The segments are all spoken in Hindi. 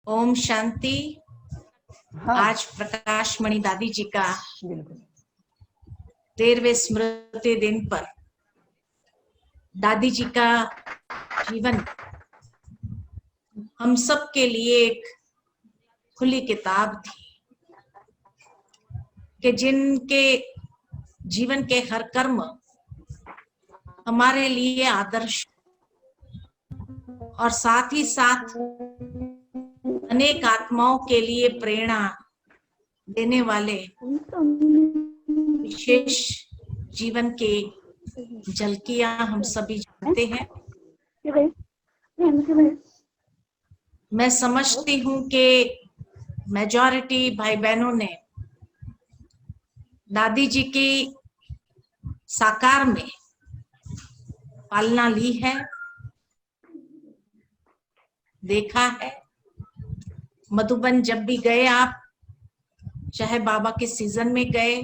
ओम शांति। हाँ आज प्रकाश मणि दादी जी का बिल्कुल 13वें स्मृति दिन पर दादी जी का जीवन हम सब के लिए एक खुली किताब थी कि जिनके जीवन के हर कर्म हमारे लिए आदर्श और साथ ही साथ अनेक आत्माओं के लिए प्रेरणा देने वाले विशेष जीवन के झलकियां हम सभी जानते हैं। मैं समझती हूँ कि मेजॉरिटी भाई बहनों ने दादी जी की साकार में पालना ली है, देखा है। मधुबन जब भी गए आप, चाहे बाबा के सीजन में गए,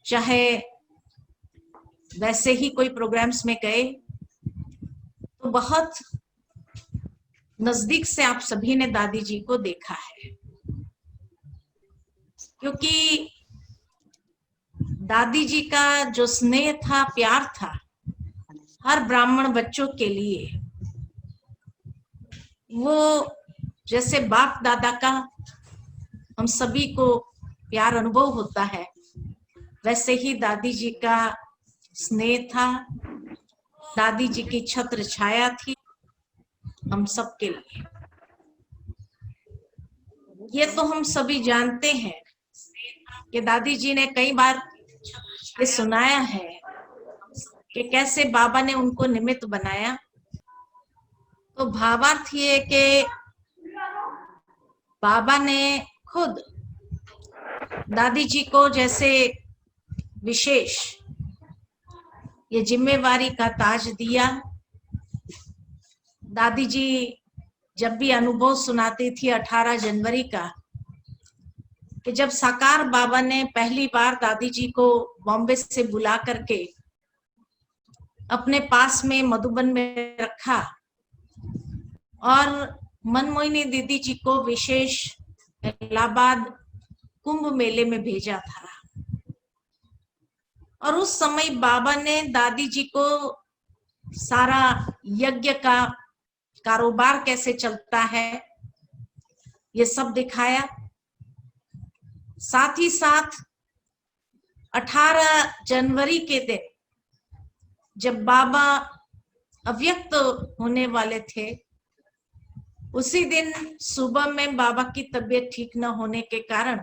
चाहे वैसे ही कोई प्रोग्राम्स में गए, तो बहुत नजदीक से आप सभी ने दादी जी को देखा है। क्योंकि दादी जी का जो स्नेह था, प्यार था हर ब्राह्मण बच्चों के लिए, वो जैसे बाप दादा का हम सभी को प्यार अनुभव होता है, वैसे ही दादी जी का स्नेह था, दादी जी की छत्र छाया थी हम सब के लिए। ये तो हम सभी जानते हैं कि दादी जी ने कई बार ये सुनाया है कि कैसे बाबा ने उनको निमित्त बनाया। तो भावार्थ ये कि बाबा ने खुद दादी जी को जैसे विशेष ये जिम्मेवारी का ताज दिया। दादी जी जब भी अनुभव सुनाती थी 18 जनवरी का, कि जब साकार बाबा ने पहली बार दादी जी को बॉम्बे से बुला करके अपने पास में मधुबन में रखा और मनमोहिनी दीदी जी को विशेष इलाहाबाद कुंभ मेले में भेजा था, और उस समय बाबा ने दादी जी को सारा यज्ञ का कारोबार कैसे चलता है ये सब दिखाया। साथ ही साथ 18 जनवरी के दिन जब बाबा अव्यक्त होने वाले थे, उसी दिन सुबह में बाबा की तबीयत ठीक न होने के कारण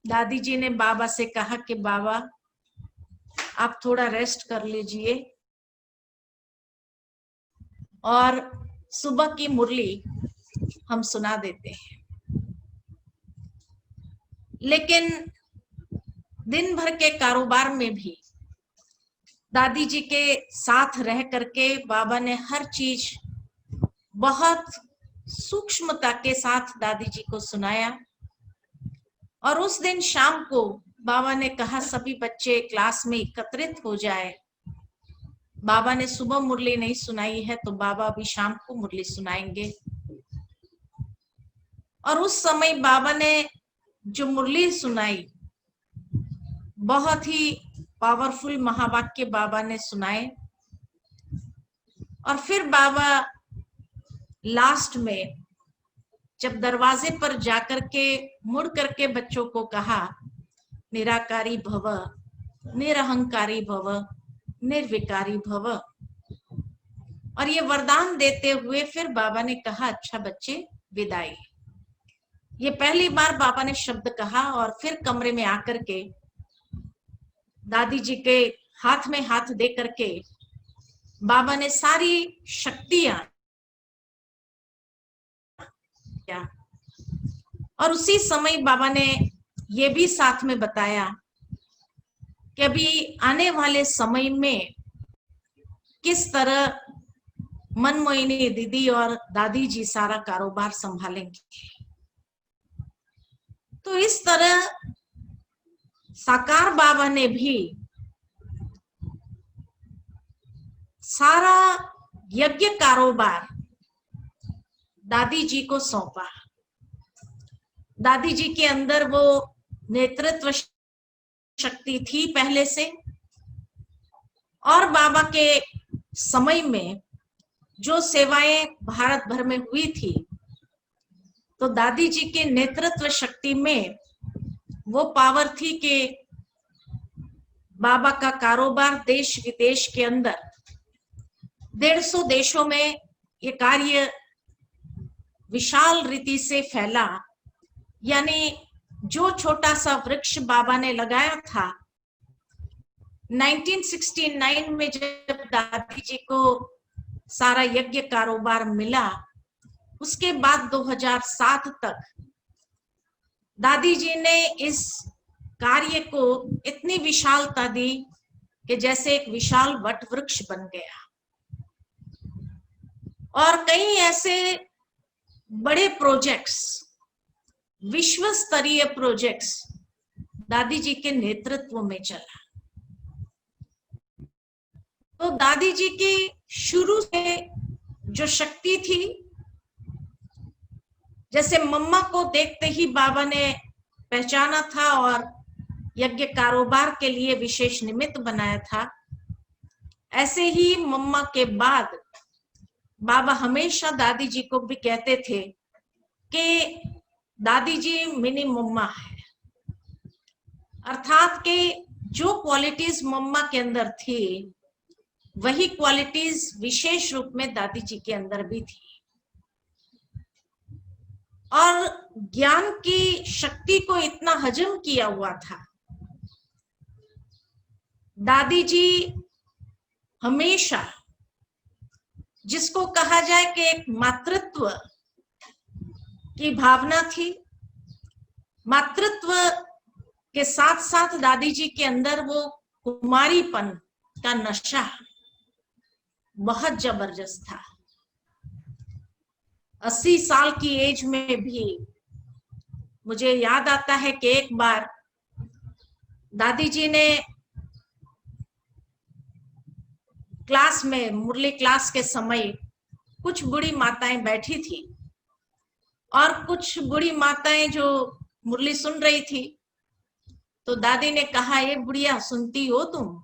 दादी जी ने बाबा से कहा कि बाबा आप थोड़ा रेस्ट कर लीजिए और सुबह की मुरली हम सुना देते हैं। लेकिन दिन भर के कारोबार में भी दादी जी के साथ रह करके बाबा ने हर चीज बहुत सूक्ष्मता के साथ दादी जी को सुनाया। और उस दिन शाम को बाबा ने कहा सभी बच्चे क्लास में एकत्रित हो जाए। बाबा ने सुबह मुरली नहीं सुनाई है तो बाबा अभी शाम को मुरली सुनाएंगे। और उस समय बाबा ने जो मुरली सुनाई, बहुत ही पावरफुल महावाक्य बाबा ने सुनाए। और फिर बाबा लास्ट में जब दरवाजे पर जाकर के मुड़ करके बच्चों को कहा, निराकारी भव, निरहंकारी भव, निर्विकारी भव, और ये वरदान देते हुए फिर बाबा ने कहा अच्छा बच्चे विदाई। ये पहली बार बाबा ने शब्द कहा और फिर कमरे में आकर के दादी जी के हाथ में हाथ दे करके बाबा ने सारी शक्तियां, और उसी समय बाबा ने ये भी साथ में बताया कि अभी आने वाले समय में किस तरह मनमोहिनी दीदी और दादी जी सारा कारोबार संभालेंगे। तो इस तरह साकार बाबा ने भी सारा यज्ञ कारोबार दादी जी को सौंपा। दादी जी के अंदर वो नेतृत्व शक्ति थी पहले से, और बाबा के समय में जो सेवाएं भारत भर में हुई थी, तो दादी जी के नेतृत्व शक्ति में वो पावर थी कि बाबा का कारोबार देश विदेश के अंदर 150 देशों में ये कार्य विशाल रीति से फैला। यानी जो छोटा सा वृक्ष बाबा ने लगाया था 1969 में, जब दादी जी को सारा यज्ञ कारोबार मिला, उसके बाद 2007 तक दादी जी ने इस कार्य को इतनी विशालता दी कि जैसे एक विशाल वट वृक्ष बन गया। और कई ऐसे बड़े प्रोजेक्ट्स, विश्व स्तरीय प्रोजेक्ट्स दादी जी के नेतृत्व में चला। तो दादी जी की शुरू से जो शक्ति थी, जैसे मम्मा को देखते ही बाबा ने पहचाना था और यज्ञ कारोबार के लिए विशेष निमित्त बनाया था, ऐसे ही मम्मा के बाद बाबा हमेशा दादी जी को भी कहते थे कि दादी जी मिनी मम्मा है। अर्थात कि जो क्वालिटीज मम्मा के अंदर थी, वही क्वालिटीज विशेष रूप में दादी जी के अंदर भी थी। और ज्ञान की शक्ति को इतना हजम किया हुआ था। दादी जी हमेशा, जिसको कहा जाए कि एक मातृत्व की भावना थी, मातृत्व के साथ साथ दादी जी के अंदर वो कुमारीपन का नशा बहुत जबरदस्त था। 80 साल की एज में भी मुझे याद आता है कि एक बार दादी जी ने क्लास में, मुरली क्लास के समय, कुछ बूढ़ी माताएं बैठी थी और कुछ बूढ़ी माताएं जो मुरली सुन रही थी। तो दादी ने कहा, ये बुढ़िया सुनती हो तुम?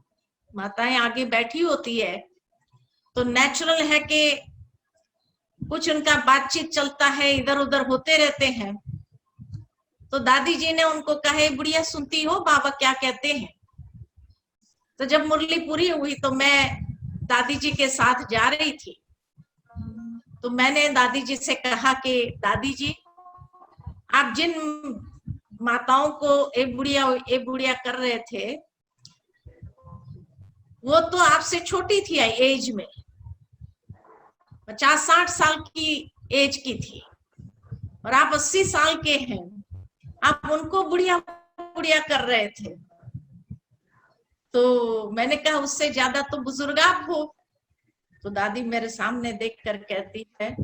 माताएं आगे बैठी होती है तो नेचुरल है कि कुछ उनका बातचीत चलता है, इधर उधर होते रहते हैं। तो दादी जी ने उनको कहा, बुढ़िया सुनती हो बाबा क्या कहते हैं? तो जब मुरली पूरी हुई तो मैं दादी जी के साथ जा रही थी, तो मैंने दादी जी से कहा कि दादी जी, आप जिन माताओं को ए बुढ़िया कर रहे थे, वो तो आपसे छोटी थी एज में, 50-60 साल की एज की थी, और आप 80 साल के हैं। आप उनको बुढ़िया बुढ़िया कर रहे थे। तो मैंने कहा, उससे ज्यादा तो बुजुर्ग आप हो। तो दादी मेरे सामने देखकर कहती है,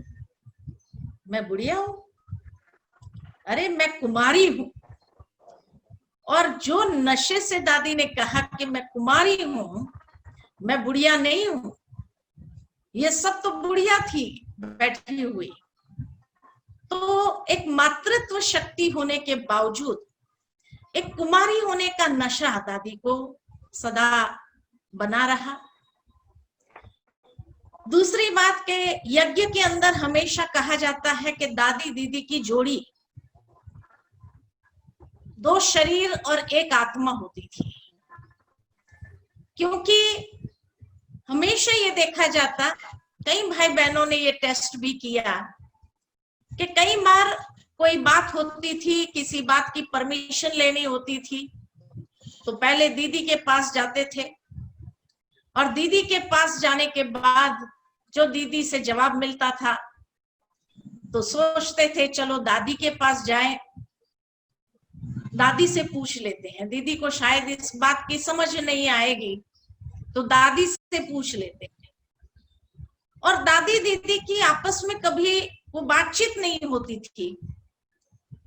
मैं बुढ़िया हूं? अरे मैं कुमारी हूं। और जो नशे से दादी ने कहा कि मैं कुमारी हूं, मैं बुढ़िया नहीं हूं, ये सब तो बुढ़िया थी बैठी हुई। तो एक मातृत्व शक्ति होने के बावजूद एक कुमारी होने का नशा दादी को सदा बना रहा। दूसरी बात के यज्ञ के अंदर हमेशा कहा जाता है कि दादी दीदी की जोड़ी 2 शरीर और 1 आत्मा होती थी, क्योंकि हमेशा ये देखा जाता, कई भाई बहनों ने ये टेस्ट भी किया कि कई बार कोई बात होती थी, किसी बात की परमिशन लेनी होती थी, तो पहले दीदी के पास जाते थे, और दीदी के पास जाने के बाद जो दीदी से जवाब मिलता था तो सोचते थे चलो दादी के पास जाएं, दादी से पूछ लेते हैं, दीदी को शायद इस बात की समझ नहीं आएगी तो दादी से पूछ लेते हैं। और दादी दीदी की आपस में कभी वो बातचीत नहीं होती थी,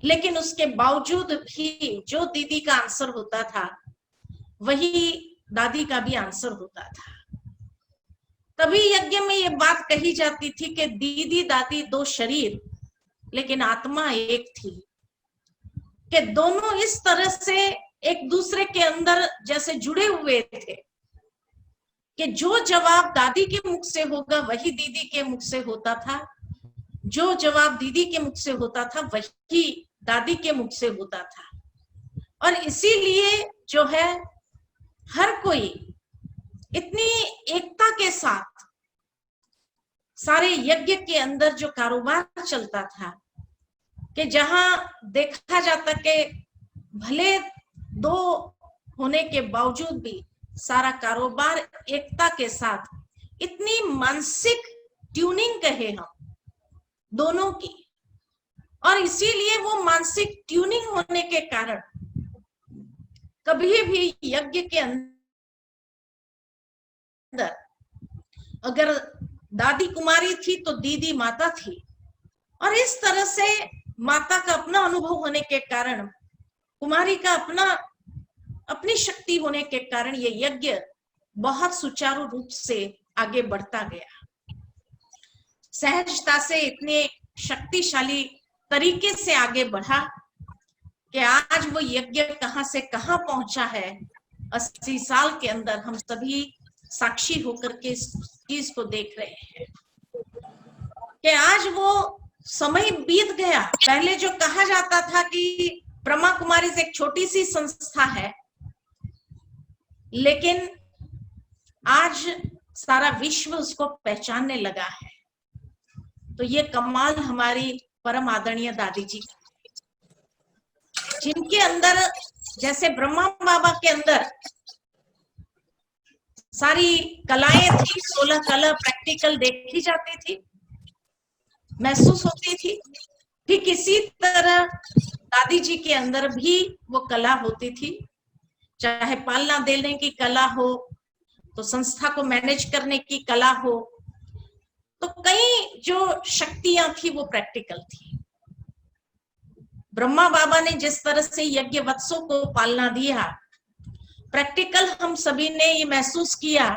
लेकिन उसके बावजूद भी जो दीदी का आंसर होता था वही दादी का भी आंसर होता था। तभी यज्ञ में ये बात कही जाती थी कि दीदी दादी दो शरीर लेकिन आत्मा एक थी, कि दोनों इस तरह से एक दूसरे के अंदर जैसे जुड़े हुए थे कि जो जवाब दादी के मुख से होगा वही दीदी के मुख से होता था, जो जवाब दीदी के मुख से होता था वही दादी के मुख से होता था। और इसीलिए जो है हर कोई इतनी एकता के साथ सारे यज्ञ के अंदर जो कारोबार चलता था कि जहां देखा जाता कि भले दो होने के बावजूद भी सारा कारोबार एकता के साथ, इतनी मानसिक ट्यूनिंग कहे हम दोनों की, और इसीलिए वो मानसिक ट्यूनिंग होने के कारण कभी भी यज्ञ के अंदर अगर दादी कुमारी थी तो दीदी माता थी, और इस तरह से माता का अपना अनुभव होने के कारण, कुमारी का अपनी शक्ति होने के कारण ये यज्ञ बहुत सुचारू रूप से आगे बढ़ता गया, सहजता से इतने शक्तिशाली तरीके से आगे बढ़ा कि आज वो यज्ञ कहां से कहां पहुंचा है। 80 साल के अंदर हम सभी साक्षी होकर के इस चीज को देख रहे हैं कि आज वो समय बीत गया। पहले जो कहा जाता था कि ब्रह्मा कुमारी से एक छोटी सी संस्था है, लेकिन आज सारा विश्व उसको पहचानने लगा है। तो ये कमाल हमारी परम आदरणीय दादी जी, जिनके अंदर जैसे ब्रह्मा बाबा के अंदर सारी कलाएं थी, 16 कला प्रैक्टिकल देखी जाती थी, महसूस होती थी, ठीक इसी तरह दादी जी के अंदर भी वो कला होती थी, चाहे पालना देने की कला हो, तो संस्था को मैनेज करने की कला हो, तो कई जो शक्तियां थी वो प्रैक्टिकल थी। ब्रह्मा बाबा ने जिस तरह से यज्ञ वत्सों को पालना दिया, प्रैक्टिकल हम सभी ने ये महसूस किया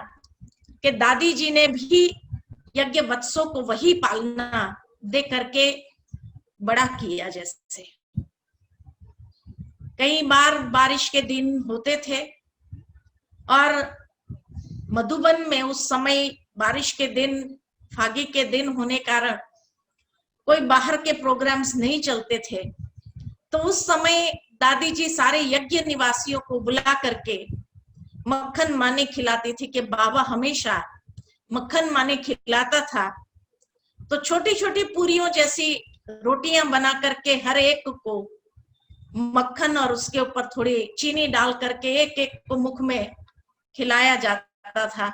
कि दादी जी ने भी यज्ञ वत्सों को वही पालना दे करके बड़ा किया। जैसे कई बार बारिश के दिन होते थे और मधुबन में उस समय बारिश के दिन, फागी के दिन होने कारण कोई बाहर के प्रोग्राम्स नहीं चलते थे, तो उस समय दादी जी सारे यज्ञ निवासियों को बुला करके मक्खन माने खिलाती थी कि बाबा हमेशा मक्खन माने खिलाता था। तो छोटी छोटी पूरियों जैसी रोटियां बना करके हर एक को मक्खन और उसके ऊपर थोड़ी चीनी डाल करके एक एक को मुख में खिलाया जाता था।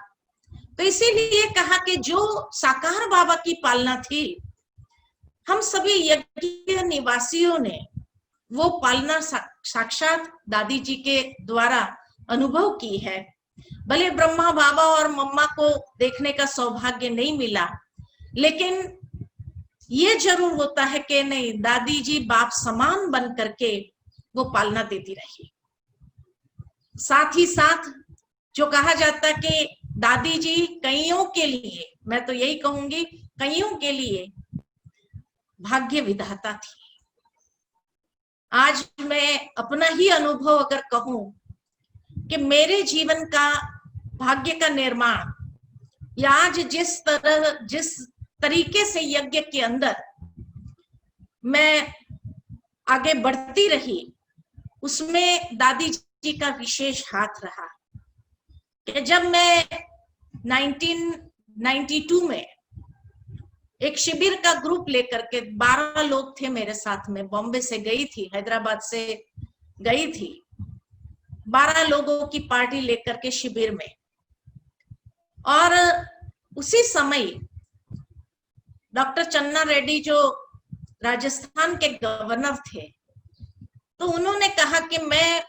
तो इसीलिए कहा कि जो साकार बाबा की पालना थी, हम सभी यज्ञ निवासियों ने वो पालना साक्षात दादी जी के द्वारा अनुभव की है। भले ब्रह्मा बाबा और मम्मा को देखने का सौभाग्य नहीं मिला, लेकिन ये जरूर होता है कि नहीं, दादी जी बाप समान बन करके वो पालना देती रही। साथ ही साथ जो कहा जाता कि दादी जी कईयों के लिए, मैं तो यही कहूंगी कईयों के लिए भाग्य विधाता थी। आज मैं अपना ही अनुभव अगर कहूं कि मेरे जीवन का भाग्य का निर्माण, या आज जिस तरीके से यज्ञ के अंदर मैं आगे बढ़ती रही, उसमें दादी जी का विशेष हाथ रहा। कि जब मैं 1992 में एक शिविर का ग्रुप लेकर के, 12 लोग थे मेरे साथ में, बॉम्बे से गई थी, हैदराबाद से गई थी, 12 लोगों की पार्टी लेकर के शिविर में। और उसी समय डॉक्टर चन्ना रेड्डी जो राजस्थान के गवर्नर थे, तो उन्होंने कहा कि मैं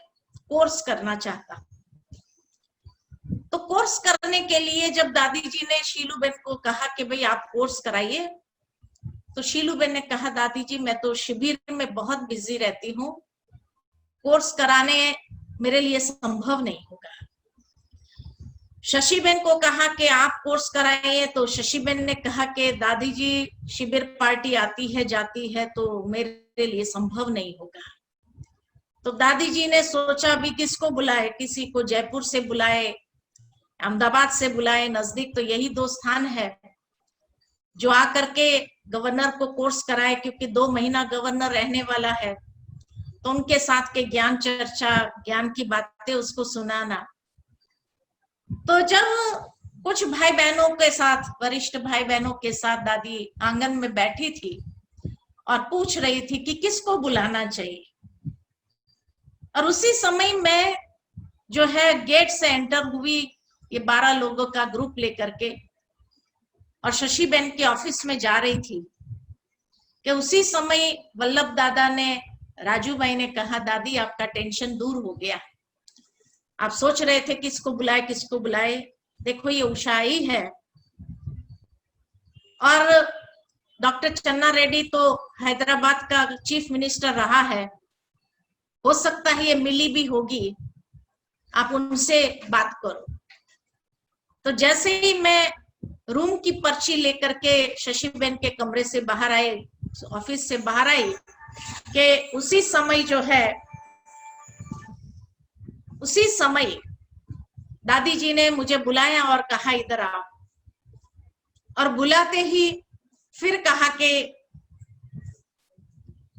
कोर्स करना चाहता। तो कोर्स करने के लिए जब दादी जी ने शीलूबेन को कहा कि भाई आप कोर्स कराइए, तो शीलूबेन ने कहा दादी जी मैं तो शिविर में बहुत बिजी रहती हूँ, कोर्स कराने मेरे लिए संभव नहीं होगा। शशिबेन को कहा कि आप कोर्स कराइए, तो शशिबेन ने कहा कि दादी जी शिविर पार्टी आती है जाती है तो मेरे लिए संभव नहीं होगा। तो दादी जी ने सोचा अभी किसको बुलाए, किसी को जयपुर से बुलाए, अहमदाबाद से बुलाए, नजदीक तो यही दो स्थान है जो आकर के गवर्नर को कोर्स कराए, क्योंकि 2 महीना गवर्नर रहने वाला है, तो उनके साथ के ज्ञान चर्चा, ज्ञान की बातें उसको सुनाना। तो जब कुछ भाई बहनों के साथ, वरिष्ठ भाई बहनों के साथ दादी आंगन में बैठी थी और पूछ रही थी कि किसको बुलाना चाहिए, और उसी समय मैं जो है गेट से एंटर हुई, ये 12 लोगों का ग्रुप लेकर के, और शशिबेन के ऑफिस में जा रही थी कि उसी समय वल्लभ दादा ने, राजू भाई ने कहा, दादी आपका टेंशन दूर हो गया, आप सोच रहे थे किसको बुलाए किसको बुलाए, देखो ये उषा आई है। और डॉक्टर चन्ना रेड्डी तो हैदराबाद का चीफ मिनिस्टर रहा है, हो सकता है ये मिली भी होगी, आप उनसे बात करो। तो जैसे ही मैं रूम की पर्ची लेकर के शशिबेन के कमरे से बाहर आए, ऑफिस से बाहर आई, कि उसी समय जो है, उसी समय दादी जी ने मुझे बुलाया और कहा इधर आओ, और बुलाते ही फिर कहा कि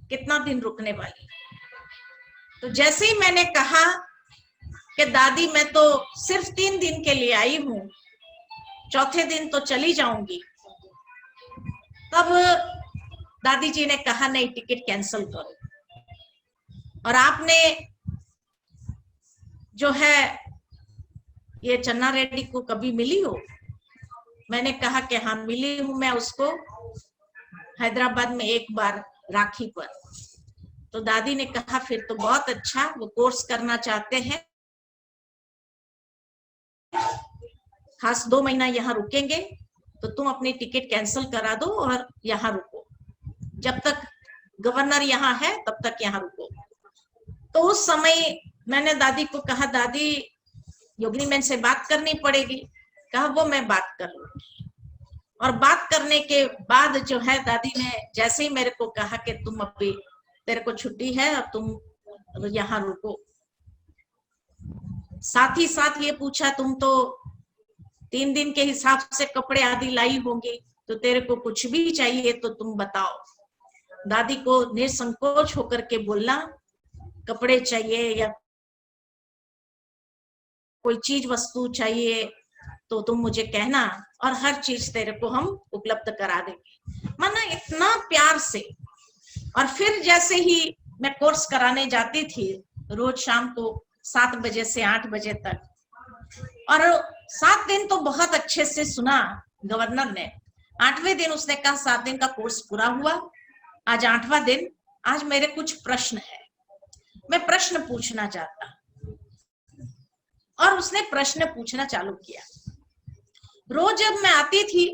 कितना दिन रुकने वाली। तो जैसे ही मैंने कहा कि दादी मैं तो सिर्फ 3 दिन के लिए आई हूं, चौथे दिन तो चली जाऊंगी, तब दादी जी ने कहा नहीं, टिकट कैंसिल करो, और आपने जो है ये चन्ना रेड्डी को कभी मिली हो? मैंने कहा कि हाँ मिली हूं मैं उसको, हैदराबाद में एक बार राखी पर। तो दादी ने कहा फिर तो बहुत अच्छा, वो कोर्स करना चाहते हैं, खास 2 महीना यहाँ रुकेंगे, तो तुम अपनी टिकट कैंसिल करा दो और यहाँ रुको, जब तक गवर्नर यहाँ है तब तक यहाँ रुको। तो उस समय मैंने दादी को कहा, दादी योगिनी मैन से बात करनी पड़ेगी। कहा वो मैं बात कर लूंगी। और बात करने के बाद जो है दादी ने जैसे ही मेरे को कहा कि तुम अभी, तेरे को छुट्टी है और तुम यहाँ रुको, साथ ही साथ ये पूछा, तुम तो 3 दिन के हिसाब से कपड़े आदि लाई होंगी, तो तेरे को कुछ भी चाहिए तो तुम बताओ। दादी को निसंकोच होकर के बोलना, कपड़े चाहिए या कोई चीज वस्तु चाहिए तो तुम मुझे कहना, और हर चीज तेरे को हम उपलब्ध करा देंगे। माना इतना प्यार से। और फिर जैसे ही मैं कोर्स कराने जाती थी, रोज शाम को 7 बजे से 8 बजे तक, और 7 दिन तो बहुत अच्छे से सुना गवर्नर ने। 8वें दिन उसने कहा 7 दिन का कोर्स पूरा हुआ, आज 8वां दिन, आज मेरे कुछ प्रश्न है, मैं प्रश्न पूछना चाहता। और उसने प्रश्न पूछना चालू किया। रोज जब मैं आती थी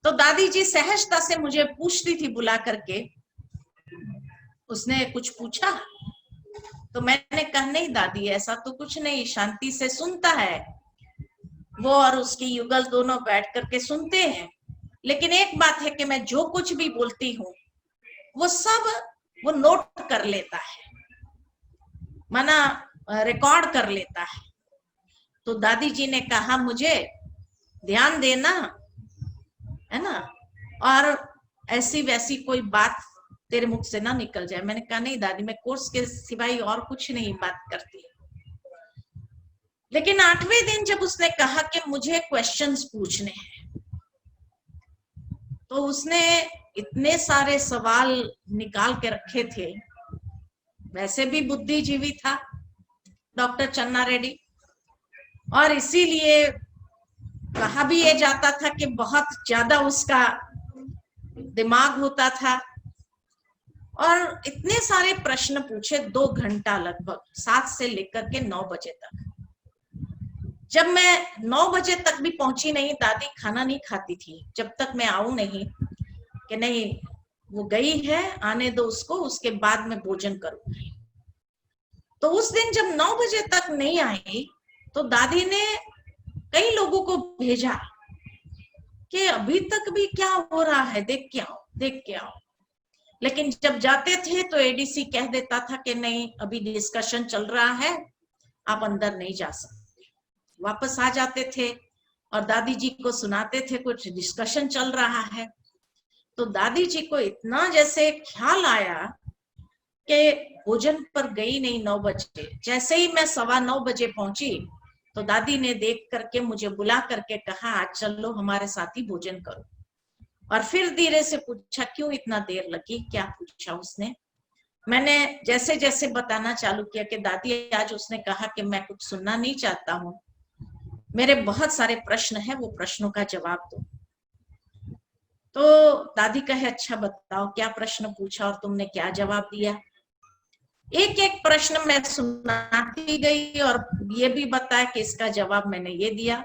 तो दादी जी सहजता से मुझे पूछती थी बुला करके, उसने कुछ पूछा? तो मैंने कहा नहीं दादी ऐसा तो कुछ नहीं, शांति से सुनता है वो और उसकी युगल दोनों बैठ करके सुनते हैं, लेकिन एक बात है कि मैं जो कुछ भी बोलती हूँ वो सब वो नोट कर लेता है, माना रिकॉर्ड कर लेता है। तो दादी जी ने कहा मुझे ध्यान देना है ना, और ऐसी वैसी कोई बात तेरे मुख से ना निकल जाए। मैंने कहा नहीं दादी, मैं कोर्स के सिवाय और कुछ नहीं बात करती। लेकिन 8वें दिन जब उसने कहा कि मुझे क्वेश्चंस पूछने हैं, तो उसने इतने सारे सवाल निकाल के रखे थे। वैसे भी बुद्धिजीवी था डॉक्टर चन्ना रेड्डी, और इसीलिए कहा भी ये जाता था कि बहुत ज्यादा उसका दिमाग होता था। और इतने सारे प्रश्न पूछे, 2 घंटा लगभग, 7 से लेकर के 9 बजे तक। जब मैं 9 बजे तक भी पहुंची नहीं, दादी खाना नहीं खाती थी जब तक मैं आऊं नहीं, कि नहीं वो गई है, आने दो उसको, उसके बाद मैं भोजन करूंगी। तो उस दिन जब 9 बजे तक नहीं आई तो दादी ने कई लोगों को भेजा कि अभी तक भी क्या हो रहा है, देख के आओ, देख के आओ। लेकिन जब जाते थे तो एडीसी कह देता था कि नहीं, अभी डिस्कशन चल रहा है, आप अंदर नहीं जा सकते। वापस आ जाते थे और दादी जी को सुनाते थे कुछ डिस्कशन चल रहा है। तो दादी जी को इतना जैसे ख्याल आया कि भोजन पर गई नहीं 9 बजे। जैसे ही मैं 9:15 बजे पहुंची तो दादी ने देख करके मुझे बुला करके कहा, आज चलो हमारे साथ ही भोजन करो। और फिर धीरे से पूछा, क्यों इतना देर लगी, क्या पूछा उसने। मैंने जैसे जैसे बताना चालू किया कि दादी आज उसने कहा कि मैं कुछ सुनना नहीं चाहता हूँ, मेरे बहुत सारे प्रश्न हैं, वो प्रश्नों का जवाब दो। तो दादी कहे, अच्छा बताओ क्या प्रश्न पूछा और तुमने क्या जवाब दिया। एक एक प्रश्न मैं सुनाती गई और ये भी बताया कि इसका जवाब मैंने ये दिया।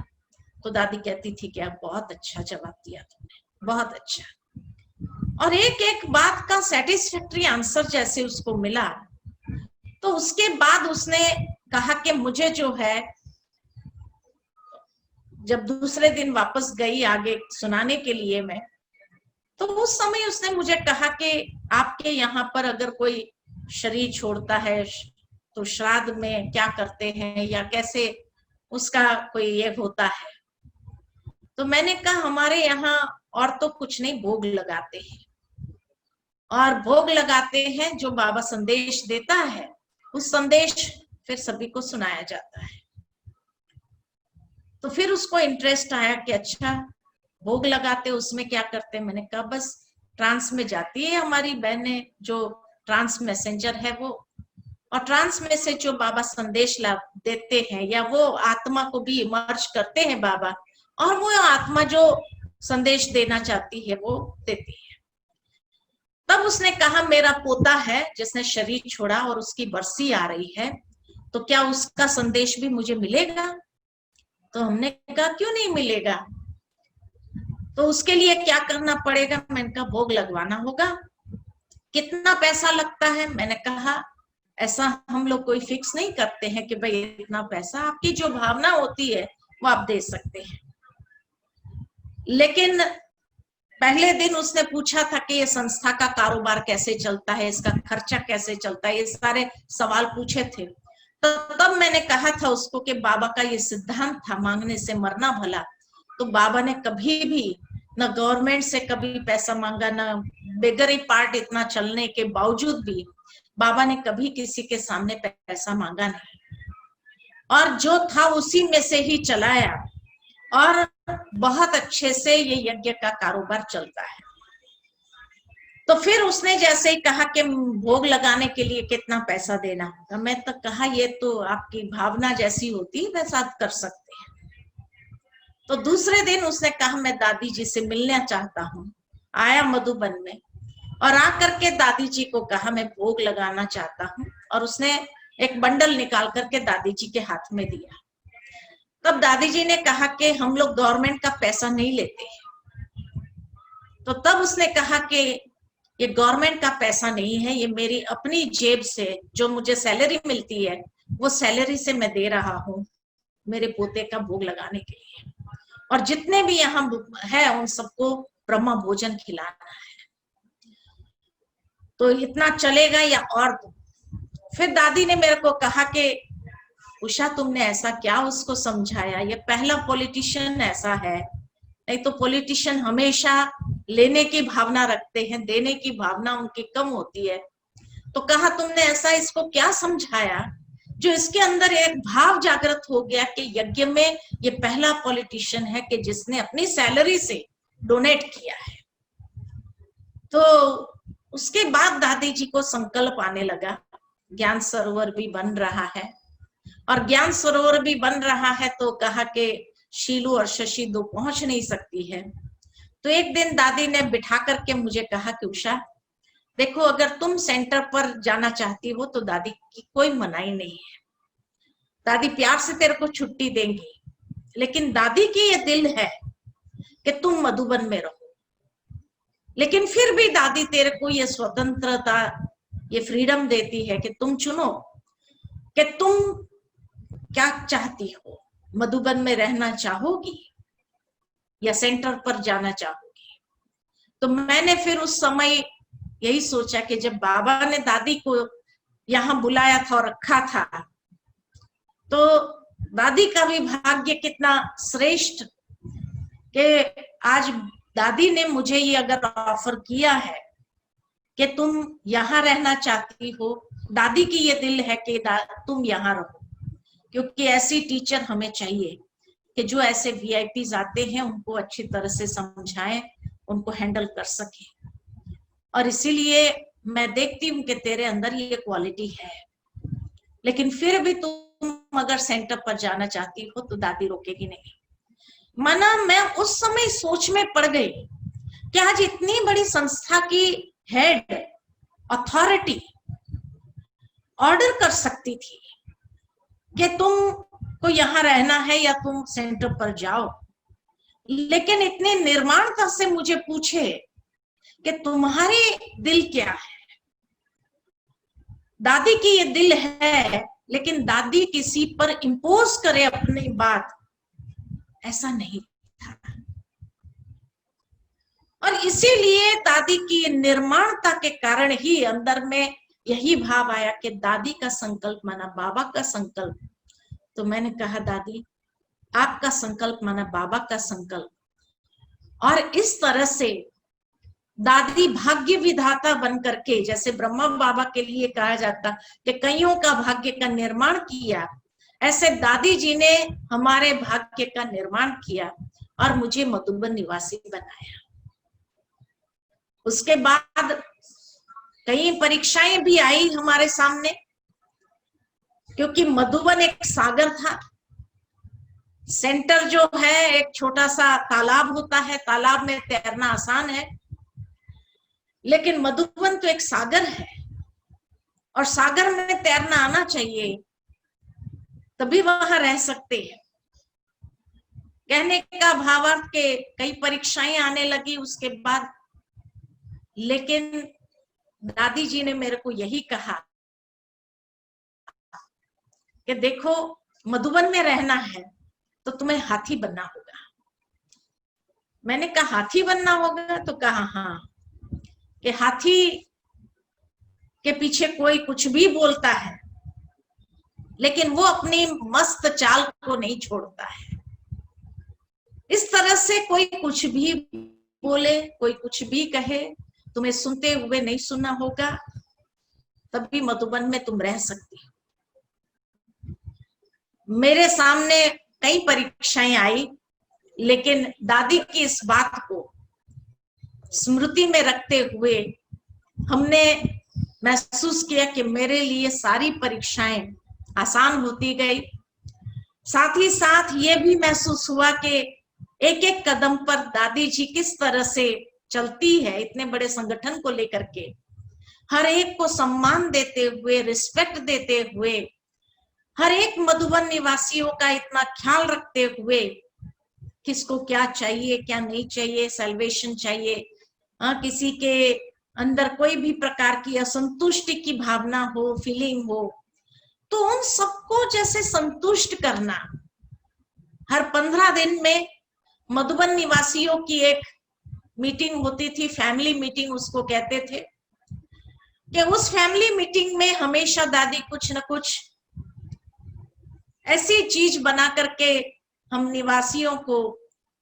तो दादी कहती थी कि बहुत अच्छा जवाब दिया तुमने, बहुत अच्छा। और एक एक बात का सेटिस्फैक्टरी आंसर जैसे उसको मिला, तो उसके बाद उसने कहा कि मुझे जो है, जब दूसरे दिन वापस गई आगे सुनाने के लिए मैं, तो उस समय उसने मुझे कहा कि आपके यहाँ पर अगर कोई शरीर छोड़ता है तो श्राद्ध में क्या करते हैं या कैसे उसका कोई ये होता है। तो मैंने कहा, हमारे यहाँ और तो कुछ नहीं, भोग लगाते हैं, और भोग लगाते हैं, जो बाबा संदेश देता है उस संदेश फिर सभी को सुनाया जाता है। तो फिर उसको इंटरेस्ट आया कि अच्छा भोग लगाते, उसमें क्या करते। मैंने कहा बस ट्रांस में जाती है हमारी बहनें, जो ट्रांस मैसेंजर है वो, और ट्रांस में से जो बाबा संदेश देते हैं या वो आत्मा को भी इमर्ज करते हैं बाबा, और वो आत्मा जो संदेश देना चाहती है वो देती है। तब उसने कहा, मेरा पोता है जिसने शरीर छोड़ा और उसकी बरसी आ रही है, तो क्या उसका संदेश भी मुझे मिलेगा। तो हमने कहा, क्यों नहीं मिलेगा, तो उसके लिए क्या करना पड़ेगा। मैंने कहा, भोग लगवाना होगा। कितना पैसा लगता है। मैंने कहा, ऐसा हम लोग कोई फिक्स नहीं करते हैं कि भाई इतना पैसा, आपकी जो भावना होती है वो आप दे सकते हैं। लेकिन पहले दिन उसने पूछा था कि ये संस्था का कारोबार कैसे चलता है, इसका खर्चा कैसे चलता है, ये सारे सवाल पूछे थे। तो तब मैंने कहा था उसको कि बाबा का ये सिद्धांत था, मांगने से मरना भला। तो बाबा ने कभी भी न गवर्नमेंट से कभी पैसा मांगा, न बेगरी पार्ट इतना चलने के बावजूद भी बाबा ने कभी किसी के सामने पैसा मांगा नहीं, और जो था उसी में से ही चलाया, और बहुत अच्छे से ये यज्ञ का कारोबार चलता है। तो फिर उसने जैसे ही कहा कि भोग लगाने के लिए कितना पैसा देना होगा, मैं तो कहा ये तो आपकी भावना जैसी होती है वैसा आप कर सकते हैं। तो दूसरे दिन उसने कहा, मैं दादी जी से मिलना चाहता हूँ। आया मधुबन में और आकर के दादी जी को कहा, मैं भोग लगाना चाहता हूँ, और उसने एक बंडल निकाल करके दादी जी के हाथ में दिया। तब दादी जी ने कहा कि हम लोग गवर्नमेंट का पैसा नहीं लेते। तो तब उसने कहा कि ये गवर्नमेंट का पैसा नहीं है, ये मेरी अपनी जेब से जो मुझे सैलरी मिलती है वो सैलरी से मैं दे रहा हूँ मेरे पोते का भोग लगाने के लिए, और जितने भी यहाँ है उन सबको ब्रह्म भोजन खिलाना है। तो इतना चलेगा या और दो। फिर दादी ने मेरे को कहा कि उषा, तुमने ऐसा क्या उसको समझाया, ये पहला पॉलिटिशियन ऐसा है, नहीं तो पॉलिटिशियन हमेशा लेने की भावना रखते हैं, देने की भावना उनकी कम होती है। तो कहा, तुमने ऐसा इसको क्या समझाया जो इसके अंदर एक भाव जागृत हो गया कि यज्ञ में ये पहला पॉलिटिशियन है कि जिसने अपनी सैलरी से डोनेट किया है। तो उसके बाद दादी जी को संकल्प आने लगा, ज्ञान सरोवर भी बन रहा है, और ज्ञान सरोवर भी बन रहा है तो कहा कि शीलू और शशि दो पहुंच नहीं सकती है। तो एक दिन दादी ने बिठा करके मुझे कहा कि उषा देखो, अगर तुम सेंटर पर जाना चाहती हो तो दादी की कोई मनाही नहीं है, दादी प्यार से तेरे को छुट्टी देंगी, लेकिन दादी की ये दिल है कि तुम मधुबन में रहो। लेकिन फिर भी दादी तेरे को ये स्वतंत्रता, ये फ्रीडम देती है कि तुम चुनो कि तुम क्या चाहती हो। मधुबन में रहना चाहोगी या सेंटर पर जाना चाहोगी? तो मैंने फिर उस समय यही सोचा कि जब बाबा ने दादी को यहाँ बुलाया था और रखा था, तो दादी का भी भाग्य कितना श्रेष्ठ कि आज दादी ने मुझे ये अगर ऑफर किया है कि तुम यहाँ रहना चाहती हो, दादी की ये दिल है कि तुम यहाँ रहो, क्योंकि ऐसी टीचर हमें चाहिए कि जो ऐसे वीआईपीज आते हैं उनको अच्छी तरह से समझाएं, उनको हैंडल कर सके। और इसीलिए मैं देखती हूँ कि तेरे अंदर ये क्वालिटी है, लेकिन फिर भी तुम अगर सेंटर पर जाना चाहती हो तो दादी रोकेगी नहीं। माना मैं उस समय सोच में पड़ गई कि आज इतनी बड़ी संस्था की हेड अथॉरिटी ऑर्डर कर सकती थी कि तुम को यहाँ रहना है या तुम सेंटर पर जाओ, लेकिन इतने निर्माणता से मुझे पूछे कि तुम्हारी दिल क्या है। दादी की ये दिल है, लेकिन दादी किसी पर इंपोज करे अपनी बात, ऐसा नहीं था। और इसीलिए दादी की निर्माणता के कारण ही अंदर में यही भाव आया कि दादी का संकल्प माना बाबा का संकल्प। तो मैंने कहा दादी, आपका संकल्प माना बाबा का संकल्प। और इस तरह से दादी भाग्य विधाता बन करके, जैसे ब्रह्मा बाबा के लिए कहा जाता कि कईयों का भाग्य का निर्माण किया, ऐसे दादी जी ने हमारे भाग्य का निर्माण किया और मुझे मधुबन निवासी बनाया। उसके बाद कई परीक्षाएं भी आई हमारे सामने, क्योंकि मधुबन एक सागर था, सेंटर जो है एक छोटा सा तालाब होता है, तालाब में तैरना आसान है, लेकिन मधुबन तो एक सागर है और सागर में तैरना आना चाहिए, तभी वहां रह सकते हैं। कहने का भावार्थ के कई परीक्षाएं आने लगी उसके बाद, लेकिन दादी जी ने मेरे को यही कहा कि देखो मधुबन में रहना है तो तुम्हें हाथी बनना होगा। मैंने कहा हाथी बनना होगा? तो कहा हाँ, कि हाथी के पीछे कोई कुछ भी बोलता है, लेकिन वो अपनी मस्त चाल को नहीं छोड़ता है। इस तरह से कोई कुछ भी बोले, कोई कुछ भी कहे, तुम्हें सुनते हुए नहीं सुनना होगा, तभी मधुबन में तुम रह सकती हो। मेरे सामने कई परीक्षाएं आई, लेकिन दादी की इस बात को स्मृति में रखते हुए हमने महसूस किया कि मेरे लिए सारी परीक्षाएं आसान होती गई। साथ ही साथ ये भी महसूस हुआ कि एक एक कदम पर दादी जी किस तरह से चलती है, इतने बड़े संगठन को लेकर के, हर एक को सम्मान देते हुए, रिस्पेक्ट देते हुए, हर एक मधुबन निवासियों का इतना ख्याल रखते हुए, किसको क्या चाहिए क्या नहीं चाहिए, सैल्वेशन चाहिए, किसी के अंदर कोई भी प्रकार की असंतुष्टि की भावना हो, फीलिंग हो, तो उन सबको जैसे संतुष्ट करना। हर 15 दिन में मधुबन निवासियों की एक मीटिंग होती थी, फैमिली मीटिंग उसको कहते थे, कि उस फैमिली मीटिंग में हमेशा दादी कुछ न कुछ ऐसी चीज बना करके हम निवासियों को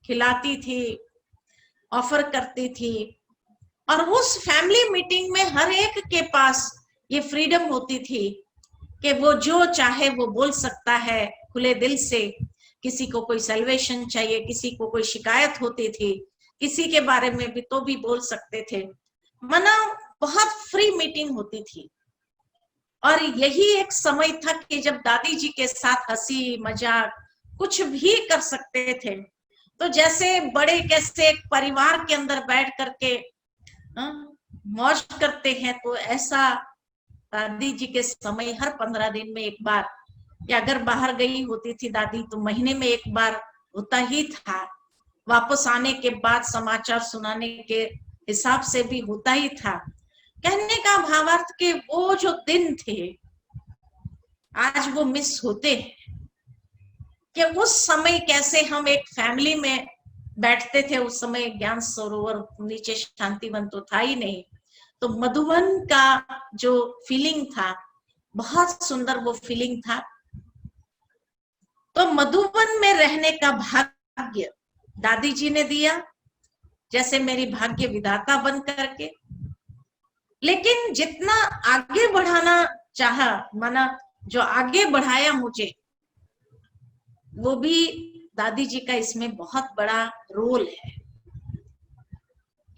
खिलाती थी, ऑफर करती थी। और उस फैमिली मीटिंग में हर एक के पास ये फ्रीडम होती थी कि वो जो चाहे वो बोल सकता है खुले दिल से। किसी को कोई सैल्वेशन चाहिए, किसी को कोई शिकायत होती थी, किसी के बारे में भी तो भी बोल सकते थे। मना बहुत फ्री मीटिंग होती थी। और यही एक समय था कि जब दादी जी के साथ हंसी मजाक कुछ भी कर सकते थे। तो जैसे बड़े कैसे एक परिवार के अंदर बैठ करके मौज करते हैं, तो ऐसा दादी जी के समय हर 15 दिन में एक बार, या अगर बाहर गई होती थी दादी तो महीने में एक बार होता ही था। वापस आने के बाद समाचार सुनाने के हिसाब से भी होता ही था। कहने का भावार्थ के वो जो दिन थे आज वो मिस होते हैं, कि उस समय कैसे हम एक फैमिली में बैठते थे। उस समय ज्ञान सरोवर नीचे शांतिवन तो था ही नहीं, तो मधुबन का जो फीलिंग था बहुत सुंदर वो फीलिंग था। तो मधुबन में रहने का भाग्य दादी जी ने दिया, जैसे मेरी भाग्य विधाता बन करके। लेकिन जितना आगे बढ़ाना चाहा, माना जो आगे बढ़ाया मुझे, वो भी दादी जी का इसमें बहुत बड़ा रोल है।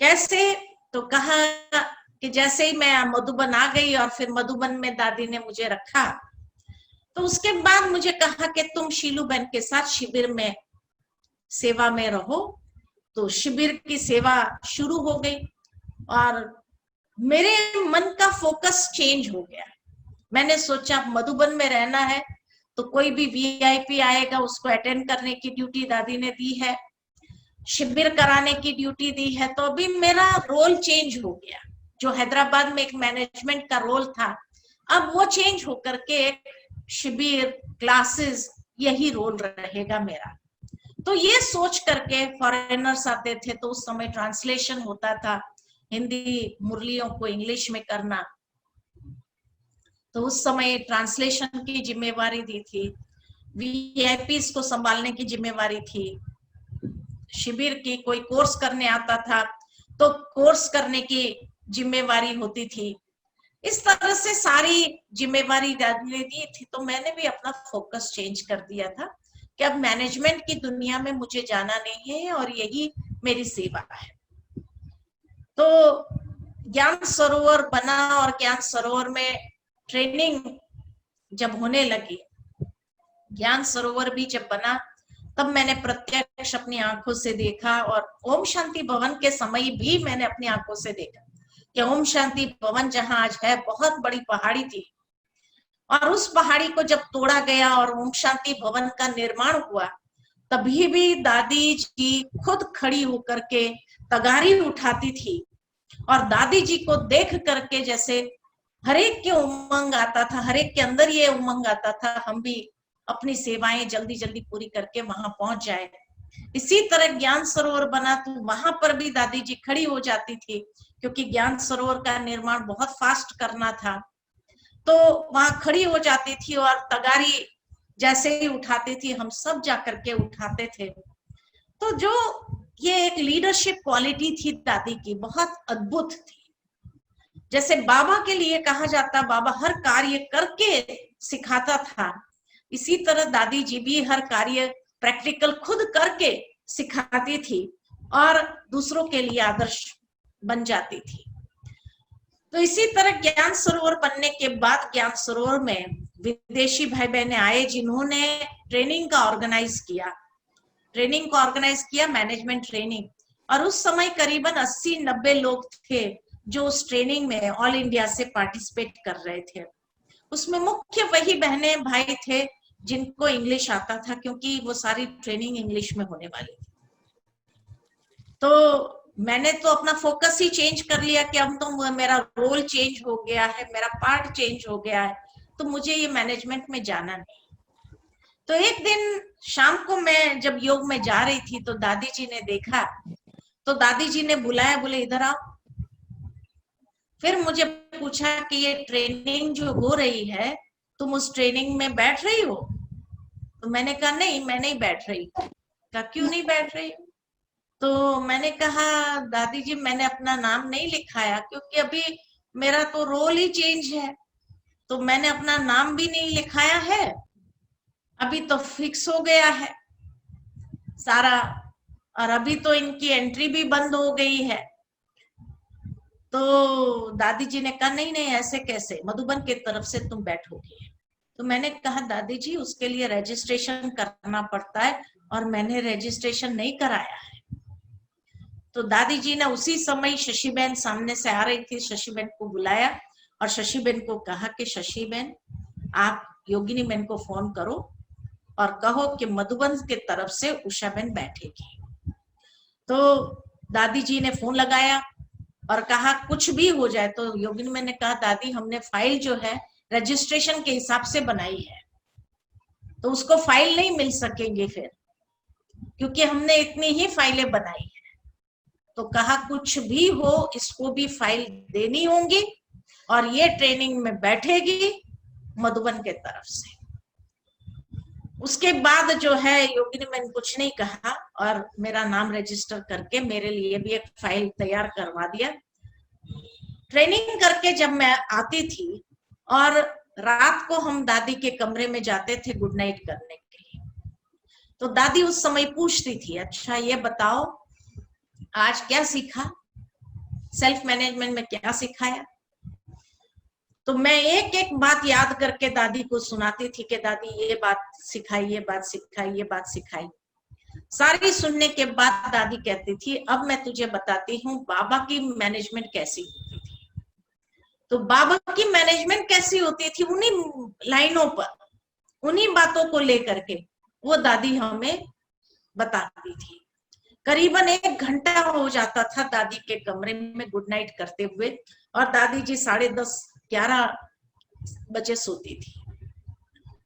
कैसे? तो कहा कि जैसे ही मैं मधुबन आ गई और फिर मधुबन में दादी ने मुझे रखा, तो उसके बाद मुझे कहा कि तुम शीलू बहन के साथ शिविर में सेवा में रहो। तो शिविर की सेवा शुरू हो गई और मेरे मन का फोकस चेंज हो गया। मैंने सोचा मधुबन में रहना है तो कोई भी वीआईपी आएगा उसको अटेंड करने की ड्यूटी दादी ने दी है, शिविर कराने की ड्यूटी दी है। तो अभी मेरा रोल चेंज हो गया। जो हैदराबाद में एक मैनेजमेंट का रोल था, अब वो चेंज होकर के शिविर, क्लासेस, यही रोल रहेगा मेरा। तो ये सोच करके फॉरेनर्स आते थे तो उस समय ट्रांसलेशन होता था, हिंदी मुरलियों को इंग्लिश में करना। तो उस समय ट्रांसलेशन की जिम्मेवारी दी थी, वीआईपीस को संभालने की जिम्मेवारी थी, शिविर की कोई कोर्स करने आता था तो कोर्स करने की जिम्मेवारी होती थी। इस तरह से सारी जिम्मेवारी दादी ने दी थी। तो मैंने भी अपना फोकस चेंज कर दिया था कि अब मैनेजमेंट की दुनिया में मुझे जाना नहीं है और यही मेरी सेवा है। तो ज्ञान सरोवर बना और ज्ञान सरोवर में ट्रेनिंग जब होने लगी, ज्ञान सरोवर भी जब बना, तब मैंने प्रत्यक्ष अपनी आंखों से देखा। और ओम शांति भवन के समय भी मैंने अपनी आंखों से देखा कि ओम शांति भवन जहां आज है बहुत बड़ी पहाड़ी थी, और उस पहाड़ी को जब तोड़ा गया और ओम शांति भवन का निर्माण हुआ, तभी भी दादी जी खुद खड़ी होकर के तगारी उठाती थी। और दादी जी को देख करके जैसे हरेक के उमंग आता था, हरेक के अंदर ये उमंग आता था हम भी अपनी सेवाएं जल्दी जल्दी पूरी करके वहां पहुंच जाए। इसी तरह ज्ञान सरोवर बना तो वहां पर भी दादी जी खड़ी हो जाती थी, क्योंकि ज्ञान सरोवर का निर्माण बहुत फास्ट करना था। तो वहां खड़ी हो जाती थी और तगारी जैसे ही उठाती थी हम सब जाकर के उठाते थे। तो जो ये एक लीडरशिप क्वालिटी थी दादी की, बहुत अद्भुत थी। जैसे बाबा के लिए कहा जाता बाबा हर कार्य करके सिखाता था, इसी तरह दादी जी भी हर कार्य प्रैक्टिकल खुद करके सिखाती थी और दूसरों के लिए आदर्श बन जाती थी। तो इसी तरह ज्ञान सरोवर बनने के बाद ज्ञान सरोवर में विदेशी भाई बहने आए जिन्होंने ट्रेनिंग का ऑर्गेनाइज किया, मैनेजमेंट ट्रेनिंग। और उस समय करीबन 80-90 लोग थे जो उस ट्रेनिंग में ऑल इंडिया से पार्टिसिपेट कर रहे थे। उसमें मुख्य वही बहने भाई थे जिनको इंग्लिश आता था, क्योंकि वो सारी ट्रेनिंग इंग्लिश में होने वाली थी। तो मैंने तो अपना फोकस ही चेंज कर लिया कि अब तो मेरा रोल चेंज हो गया है, मेरा पार्ट चेंज हो गया है, तो मुझे ये मैनेजमेंट में जाना नहीं। तो एक दिन शाम को मैं जब योग में जा रही थी तो दादी जी ने देखा, तो दादी जी ने बुलाया, बोले इधर आओ। फिर मुझे पूछा कि ये ट्रेनिंग जो हो रही है तुम उस ट्रेनिंग में बैठ रही हो? तो मैंने कहा नहीं, मैं नहीं बैठ रही। कहा क्यों नहीं बैठ रही? तो मैंने कहा दादी जी मैंने अपना नाम नहीं लिखाया, क्योंकि अभी मेरा तो रोल ही चेंज है, तो मैंने अपना नाम भी नहीं लिखाया है, अभी तो फिक्स हो गया है सारा, और अभी तो इनकी एंट्री भी बंद हो गई है। तो दादी जी ने कहा नहीं नहीं ऐसे कैसे, मधुबन की तरफ से तुम बैठोगी। तो मैंने कहा दादी जी उसके लिए रजिस्ट्रेशन करना पड़ता है और मैंने रजिस्ट्रेशन नहीं कराया है। तो दादी जी ने उसी समय शशिबेन सामने से आ रही थी, शशिबेन को बुलाया और शशिबेन को कहा कि शशिबेन आप योगिनी बहन को फोन करो और कहो कि मधुबन के तरफ से उषाबेन बैठेगी। तो दादी जी ने फोन लगाया और कहा कुछ भी हो जाए। तो योगिनी मैंने कहा दादी हमने फाइल जो है रजिस्ट्रेशन के हिसाब से बनाई है, तो उसको फाइल नहीं मिल सकेंगे फिर, क्योंकि हमने इतनी ही फाइलें बनाई है। तो कहा कुछ भी हो इसको भी फाइल देनी होंगी और ये ट्रेनिंग में बैठेगी मधुबन के तरफ से। उसके बाद जो है योगी ने मैंने कुछ नहीं कहा और मेरा नाम रजिस्टर करके मेरे लिए भी एक फाइल तैयार करवा दिया। ट्रेनिंग करके जब मैं आती थी और रात को हम दादी के कमरे में जाते थे गुड नाइट करने के लिए, तो दादी उस समय पूछती थी, अच्छा ये बताओ आज क्या सीखा, सेल्फ मैनेजमेंट में क्या सिखाया। तो मैं एक एक बात याद करके दादी को सुनाती थी कि दादी ये बात सिखाई, ये बात सिखाई, ये बात सिखाई। सारी सुनने के बाद दादी कहती थी अब मैं तुझे बताती हूँ बाबा की मैनेजमेंट कैसी होती थी। तो बाबा की मैनेजमेंट कैसी होती थी, उन्हीं लाइनों पर, उन्हीं बातों को लेकर के वो दादी हमें बताती थी। करीबन 1 घंटा हो जाता था दादी के कमरे में गुड नाइट करते हुए, और दादी जी 10:30-11 बजे सोती थी।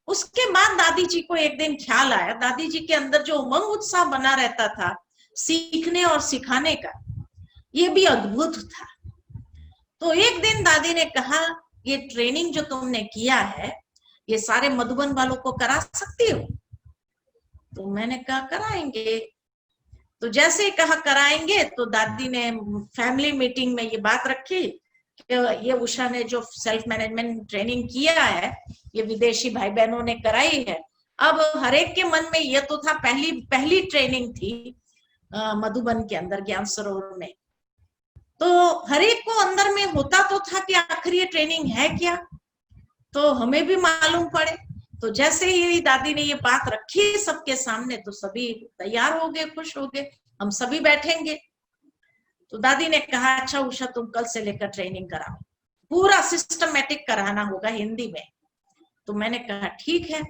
उसके बाद दादी जी को एक दिन ख्याल आया, दादी जी के अंदर जो उमंग उत्साह बना रहता था सीखने और सिखाने का, ये भी अद्भुत था। तो एक दिन दादी ने कहा ये ट्रेनिंग जो तुमने किया है ये सारे मधुबन वालों को करा सकती हो। तो मैंने कहा कराएंगे। तो जैसे ही कहा कराएंगे तो दादी ने फैमिली मीटिंग में ये बात रखी कि ये उषा ने जो सेल्फ मैनेजमेंट ट्रेनिंग किया है ये विदेशी भाई बहनों ने कराई है। अब हर एक के मन में ये तो था, पहली ट्रेनिंग थी मधुबन के अंदर ज्ञान सरोवर में, तो हर एक को अंदर में होता तो था कि आखिर ये ट्रेनिंग है क्या, तो हमें भी मालूम पड़े। तो जैसे ही दादी ने ये बात रखी सबके सामने तो सभी तैयार हो गए, खुश हो गए, हम सभी बैठेंगे। तो दादी ने कहा अच्छा उषा तुम कल से लेकर ट्रेनिंग कराओ, पूरा सिस्टमेटिक कराना होगा हिंदी में। तो मैंने कहा ठीक है।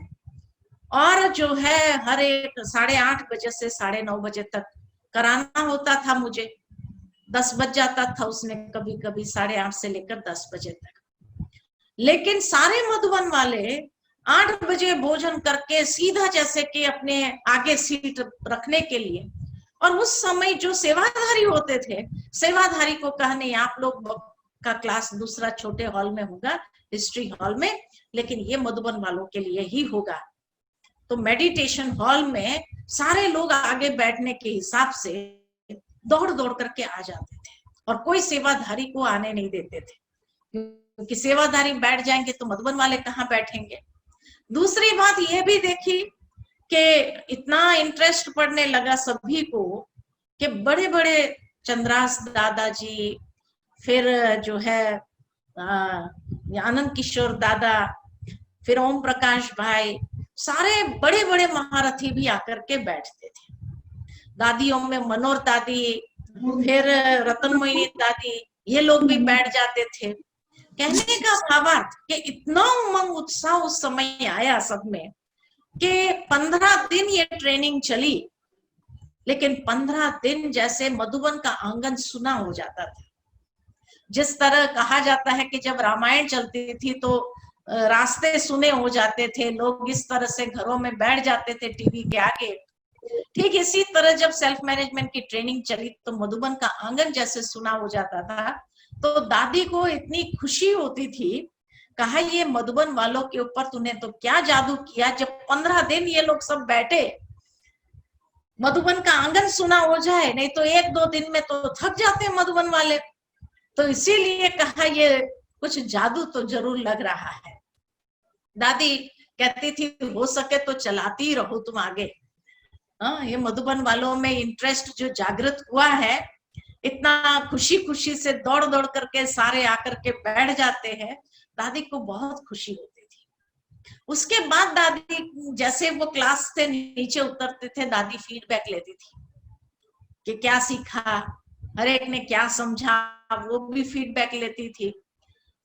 और जो है हर एक 8:30 बजे से 9:30 बजे तक कराना होता था मुझे। 10 बज जाता था उसमें, कभी कभी 8:30 से लेकर 10 बजे तक। लेकिन सारे मधुबन वाले 8 बजे भोजन करके सीधा जैसे कि अपने आगे सीट रखने के लिए, और उस समय जो सेवाधारी होते थे सेवाधारी को कहने आप लोग का क्लास दूसरा छोटे हॉल में होगा, हिस्ट्री हॉल में, लेकिन ये मधुबन वालों के लिए ही होगा। तो मेडिटेशन हॉल में सारे लोग आगे बैठने के हिसाब से दौड़ दौड़ करके आ जाते थे और कोई सेवाधारी को आने नहीं देते थे, क्योंकि सेवाधारी बैठ जाएंगे तो मधुबन वाले कहाँ बैठेंगे। दूसरी बात यह भी देखी कि इतना इंटरेस्ट पड़ने लगा सभी को कि बड़े बड़े चंद्रास दादाजी, फिर जो है आनंद किशोर दादा, फिर ओम प्रकाश भाई, सारे बड़े बड़े महारथी भी आकर के बैठते थे। दादियों में मनोहर दादी, फिर रतन मोहिनी दादी, ये लोग भी बैठ जाते थे। कहने का भावार्थ कि इतना उमंग उत्साह उस समय आया सब में कि 15 दिन ये ट्रेनिंग चली, लेकिन 15 दिन जैसे मधुबन का आंगन सुना हो जाता था। जिस तरह कहा जाता है कि जब रामायण चलती थी तो रास्ते सुने हो जाते थे, लोग इस तरह से घरों में बैठ जाते थे टीवी के आगे, ठीक इसी तरह जब सेल्फ मैनेजमेंट की ट्रेनिंग चली तो मधुबन का आंगन जैसे सुना हो जाता था। तो दादी को इतनी खुशी होती थी, कहा ये मधुबन वालों के ऊपर तूने तो क्या जादू किया, जब 15 दिन ये लोग सब बैठे मधुबन का आंगन सुना हो जाए, नहीं तो 1-2 दिन में तो थक जाते हैं मधुबन वाले। तो इसीलिए कहा ये कुछ जादू तो जरूर लग रहा है। दादी कहती थी हो सके तो चलाती ही रहो तुम आगे। ये मधुबन वालों में इंटरेस्ट जो जागृत हुआ है, इतना खुशी खुशी से दौड़ दौड़ करके सारे आकर के बैठ जाते हैं, दादी को बहुत खुशी होती थी। उसके बाद दादी जैसे वो क्लास से नीचे उतरते थे दादी फीडबैक लेती थी कि क्या सीखा, हर एक ने क्या समझा, वो भी फीडबैक लेती थी।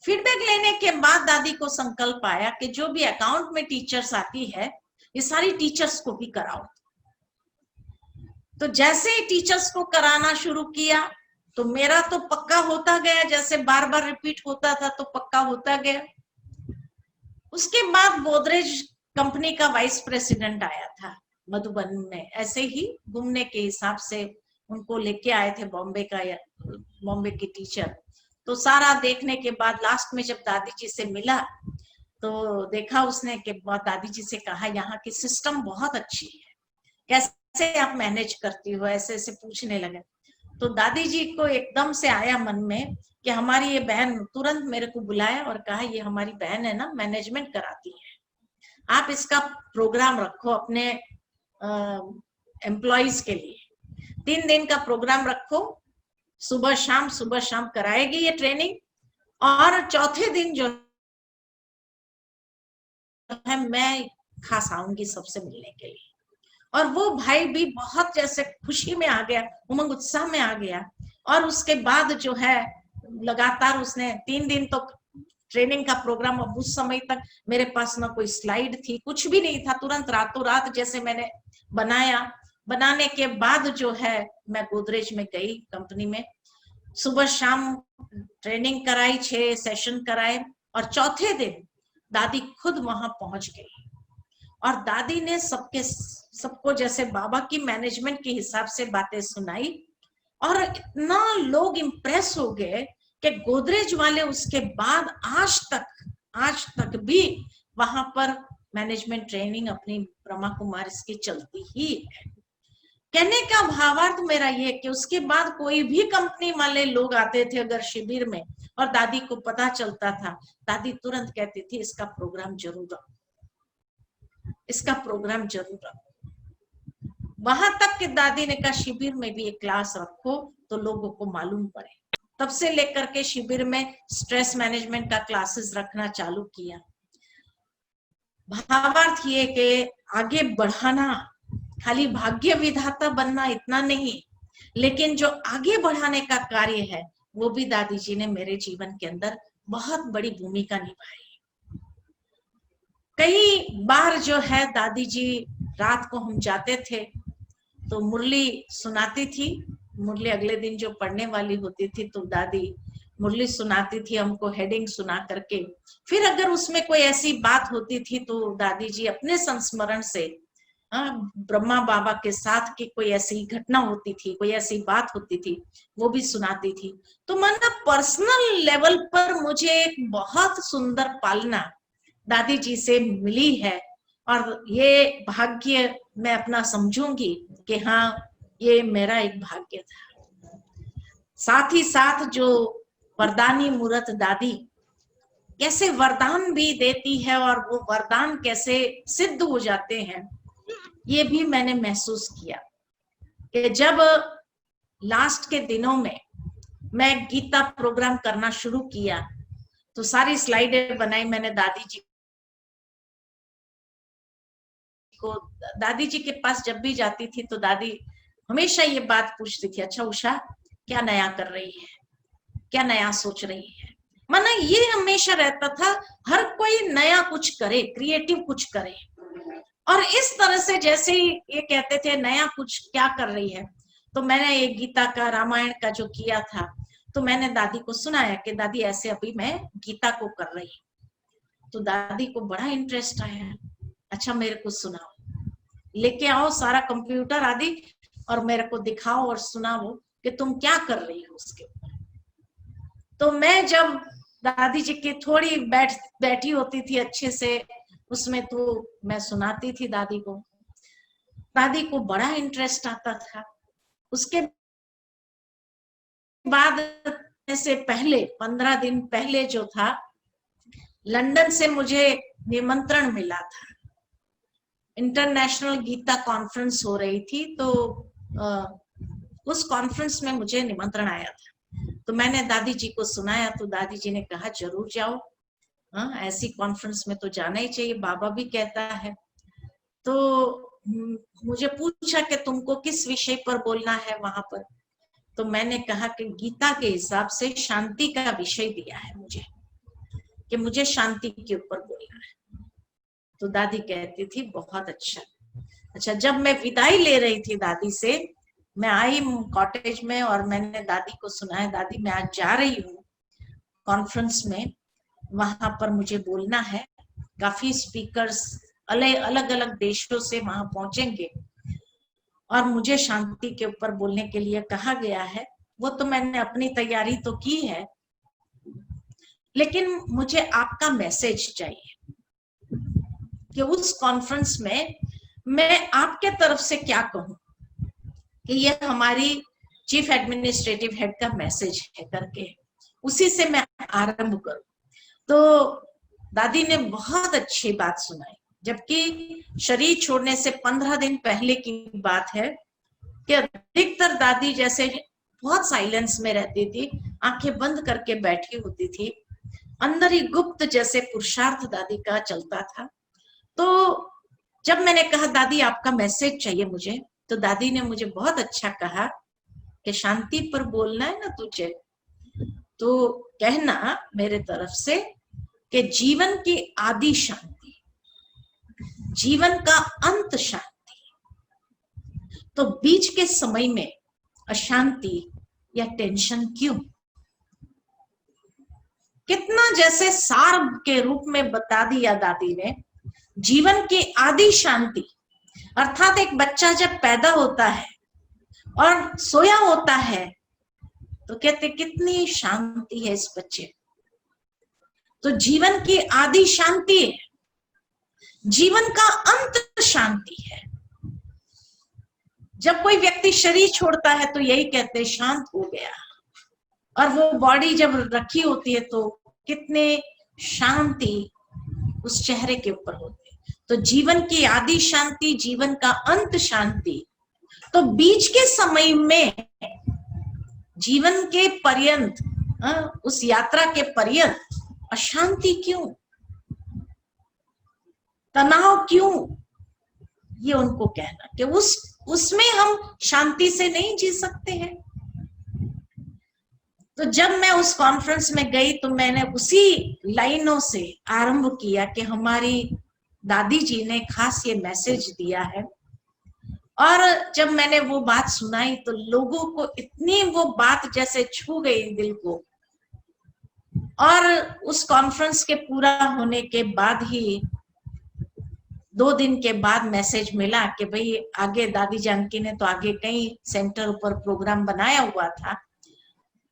फीडबैक लेने के बाद दादी को संकल्प आया कि जो भी अकाउंट में टीचर्स आती है ये सारी टीचर्स को भी कराओ। तो जैसे ही टीचर्स को कराना शुरू किया तो मेरा तो पक्का होता गया, जैसे बार बार रिपीट होता था तो पक्का होता गया। उसके बाद गोदरेज कंपनी का वाइस प्रेसिडेंट आया था मधुबन में, ऐसे ही घूमने के हिसाब से उनको लेके आए थे बॉम्बे की टीचर। तो सारा देखने के बाद लास्ट में जब दादी जी से मिला तो देखा उसने कि दादी जी से कहा यहाँ की सिस्टम बहुत अच्छी है, कैसे आप मैनेज करती हो, ऐसे ऐसे पूछने लगे। तो दादी जी को एकदम से आया मन में कि हमारी ये बहन, तुरंत मेरे को बुलाया और कहा ये हमारी बहन है ना, मैनेजमेंट कराती है, आप इसका प्रोग्राम रखो अपने एम्प्लॉइज के लिए, 3 दिन का प्रोग्राम रखो, सुबह शाम कराएगी ये ट्रेनिंग, और चौथे दिन जो है मैं खास आऊंगी सबसे मिलने के लिए। और वो भाई भी बहुत जैसे खुशी में आ गया, उमंग उत्साह में आ गया। और उसके बाद जो है लगातार उसने 3 दिन तो ट्रेनिंग का प्रोग्राम, अब उस समय तक मेरे पास ना कोई स्लाइड थी, कुछ भी नहीं था, तुरंत रातों रात जैसे मैंने बनाया। बनाने के बाद जो है मैं गोदरेज में गई कंपनी में, सुबह शाम ट्रेनिंग कराई, 6 सेशन कराए, और चौथे दिन दादी खुद वहां पहुंच गई और दादी ने सबको जैसे बाबा की मैनेजमेंट के हिसाब से बातें सुनाई। और इतना लोग इम्प्रेस हो गए कि गोदरेज वाले उसके बाद आज तक भी वहां पर मैनेजमेंट ट्रेनिंग अपनी ब्रह्मा कुमारी की चलती ही है। कहने का भावार्थ मेरा ये कि उसके बाद कोई भी कंपनी वाले लोग आते थे अगर शिविर में और दादी को पता चलता था, दादी तुरंत कहती थी इसका प्रोग्राम जरूर रखो, इसका प्रोग्राम जरूर रखो। वहां तक कि दादी ने कहा शिविर में भी एक क्लास रखो तो लोगों को मालूम पड़े। तब से लेकर के शिविर में स्ट्रेस मैनेजमेंट का क्लासेस रखना चालू किया। भावार्थ ये कि आगे बढ़ाना, खाली भाग्य विधाता बनना इतना नहीं, लेकिन जो आगे बढ़ाने का कार्य है वो भी दादी जी ने मेरे जीवन के अंदर बहुत बड़ी भूमिका निभाई। कई बार जो है दादी जी, रात को हम जाते थे तो मुरली सुनाती थी, मुरली अगले दिन जो पढ़ने वाली होती थी तो दादी मुरली सुनाती थी हमको, हेडिंग सुना करके। फिर अगर उसमें कोई ऐसी बात होती थी तो दादी जी अपने संस्मरण से ब्रह्मा बाबा के साथ की कोई ऐसी घटना होती थी, कोई ऐसी बात होती थी, वो भी सुनाती थी। तो माना पर्सनल लेवल पर मुझे एक बहुत सुंदर पालना दादी जी से मिली है, और ये भाग्य मैं अपना समझूंगी कि हाँ ये मेरा एक भाग्य था। साथ ही साथ जो वरदानी मूरत दादी कैसे वरदान भी देती है और वो वरदान कैसे सिद्ध हो जाते हैं, ये भी मैंने महसूस किया कि जब लास्ट के दिनों में मैं गीता प्रोग्राम करना शुरू किया तो सारी स्लाइडें बनाई मैंने दादी जी को। दादी जी के पास जब भी जाती थी तो दादी हमेशा ये बात पूछती थी, अच्छा उषा क्या नया कर रही है, क्या नया सोच रही है। माना ये हमेशा रहता था हर कोई नया कुछ करे, क्रिएटिव कुछ करे। और इस तरह से जैसे ही ये कहते थे नया कुछ क्या कर रही है, तो मैंने ये गीता का, रामायण का जो किया था तो मैंने दादी को सुनाया कि दादी ऐसे अभी मैं गीता को कर रही हूँ। तो दादी को बड़ा इंटरेस्ट आया, अच्छा मेरे को सुनाओ, लेके आओ सारा कंप्यूटर आदि और मेरे को दिखाओ और सुनाओ कि तुम क्या कर रही हो उसके ऊपर। तो मैं जब दादी जी की थोड़ी बैठी होती थी अच्छे से उसमें, तो मैं सुनाती थी दादी को, दादी को बड़ा इंटरेस्ट आता था। उसके बाद से पहले 15 दिन पहले जो था, लंदन से मुझे निमंत्रण मिला था, इंटरनेशनल गीता कॉन्फ्रेंस हो रही थी, तो उस कॉन्फ्रेंस में मुझे निमंत्रण आया था। तो मैंने दादी जी को सुनाया तो दादी जी ने कहा जरूर जाओ, ऐसी कॉन्फ्रेंस में तो जाना ही चाहिए, बाबा भी कहता है। तो मुझे पूछा कि तुमको किस विषय पर बोलना है वहां पर, तो मैंने कहा कि गीता के हिसाब से शांति का विषय दिया है मुझे, कि मुझे शांति के ऊपर बोलना है। तो दादी कहती थी बहुत अच्छा। अच्छा, जब मैं विदाई ले रही थी दादी से, मैं आई कॉटेज में और मैंने दादी को सुनाया, दादी मैं आज जा रही हूँ कॉन्फ्रेंस में, वहां पर मुझे बोलना है, काफी स्पीकर्स अलग अलग देशों से वहां पहुंचेंगे और मुझे शांति के ऊपर बोलने के लिए कहा गया है। वो तो मैंने अपनी तैयारी तो की है, लेकिन मुझे आपका मैसेज चाहिए कि उस कॉन्फ्रेंस में मैं आपके तरफ से क्या कहूं कि ये हमारी चीफ एडमिनिस्ट्रेटिव हेड का मैसेज है करके, उसी से मैं आरंभ करूं। तो दादी ने बहुत अच्छी बात सुनाई, जबकि शरीर छोड़ने से 15 दिन पहले की बात है कि अधिकतर दादी जैसे बहुत साइलेंस में रहती थी, आंखें बंद करके बैठी होती थी, अंदर ही गुप्त जैसे पुरुषार्थ दादी का चलता था। तो जब मैंने कहा दादी आपका मैसेज चाहिए मुझे, तो दादी ने मुझे बहुत अच्छा कहा कि शांति पर बोलना है ना तुझे, तो कहना मेरे तरफ से कि जीवन की आदि शांति, जीवन का अंत शांति, तो बीच के समय में अशांति या टेंशन क्यों? कितना जैसे सार के रूप में बता दिया दादी ने। जीवन की आदि शांति अर्थात एक बच्चा जब पैदा होता है और सोया होता है तो कहते कितनी शांति है इस बच्चे। तो जीवन की आदि शांति है, जीवन का अंत शांति है। जब कोई व्यक्ति शरीर छोड़ता है तो यही कहते शांत हो गया, और वो बॉडी जब रखी होती है तो कितने शांति उस चेहरे के ऊपर होती है। तो जीवन की आदि शांति, जीवन का अंत शांति, तो बीच के समय में जीवन के पर्यंत, उस यात्रा के पर्यंत अशांति क्यों, तनाव क्यों? ये उनको कहना कि उसमें हम शांति से नहीं जी सकते हैं। तो जब मैं उस कॉन्फ्रेंस में गई तो मैंने उसी लाइनों से आरंभ किया कि हमारी दादी जी ने खास ये मैसेज दिया है। और जब मैंने वो बात सुनाई तो लोगों को इतनी वो बात जैसे छू गई दिल को। और उस कॉन्फ्रेंस के पूरा होने के बाद ही 2 दिन के बाद मैसेज मिला कि भाई आगे दादी जानकी ने तो आगे कई सेंटर पर प्रोग्राम बनाया हुआ था,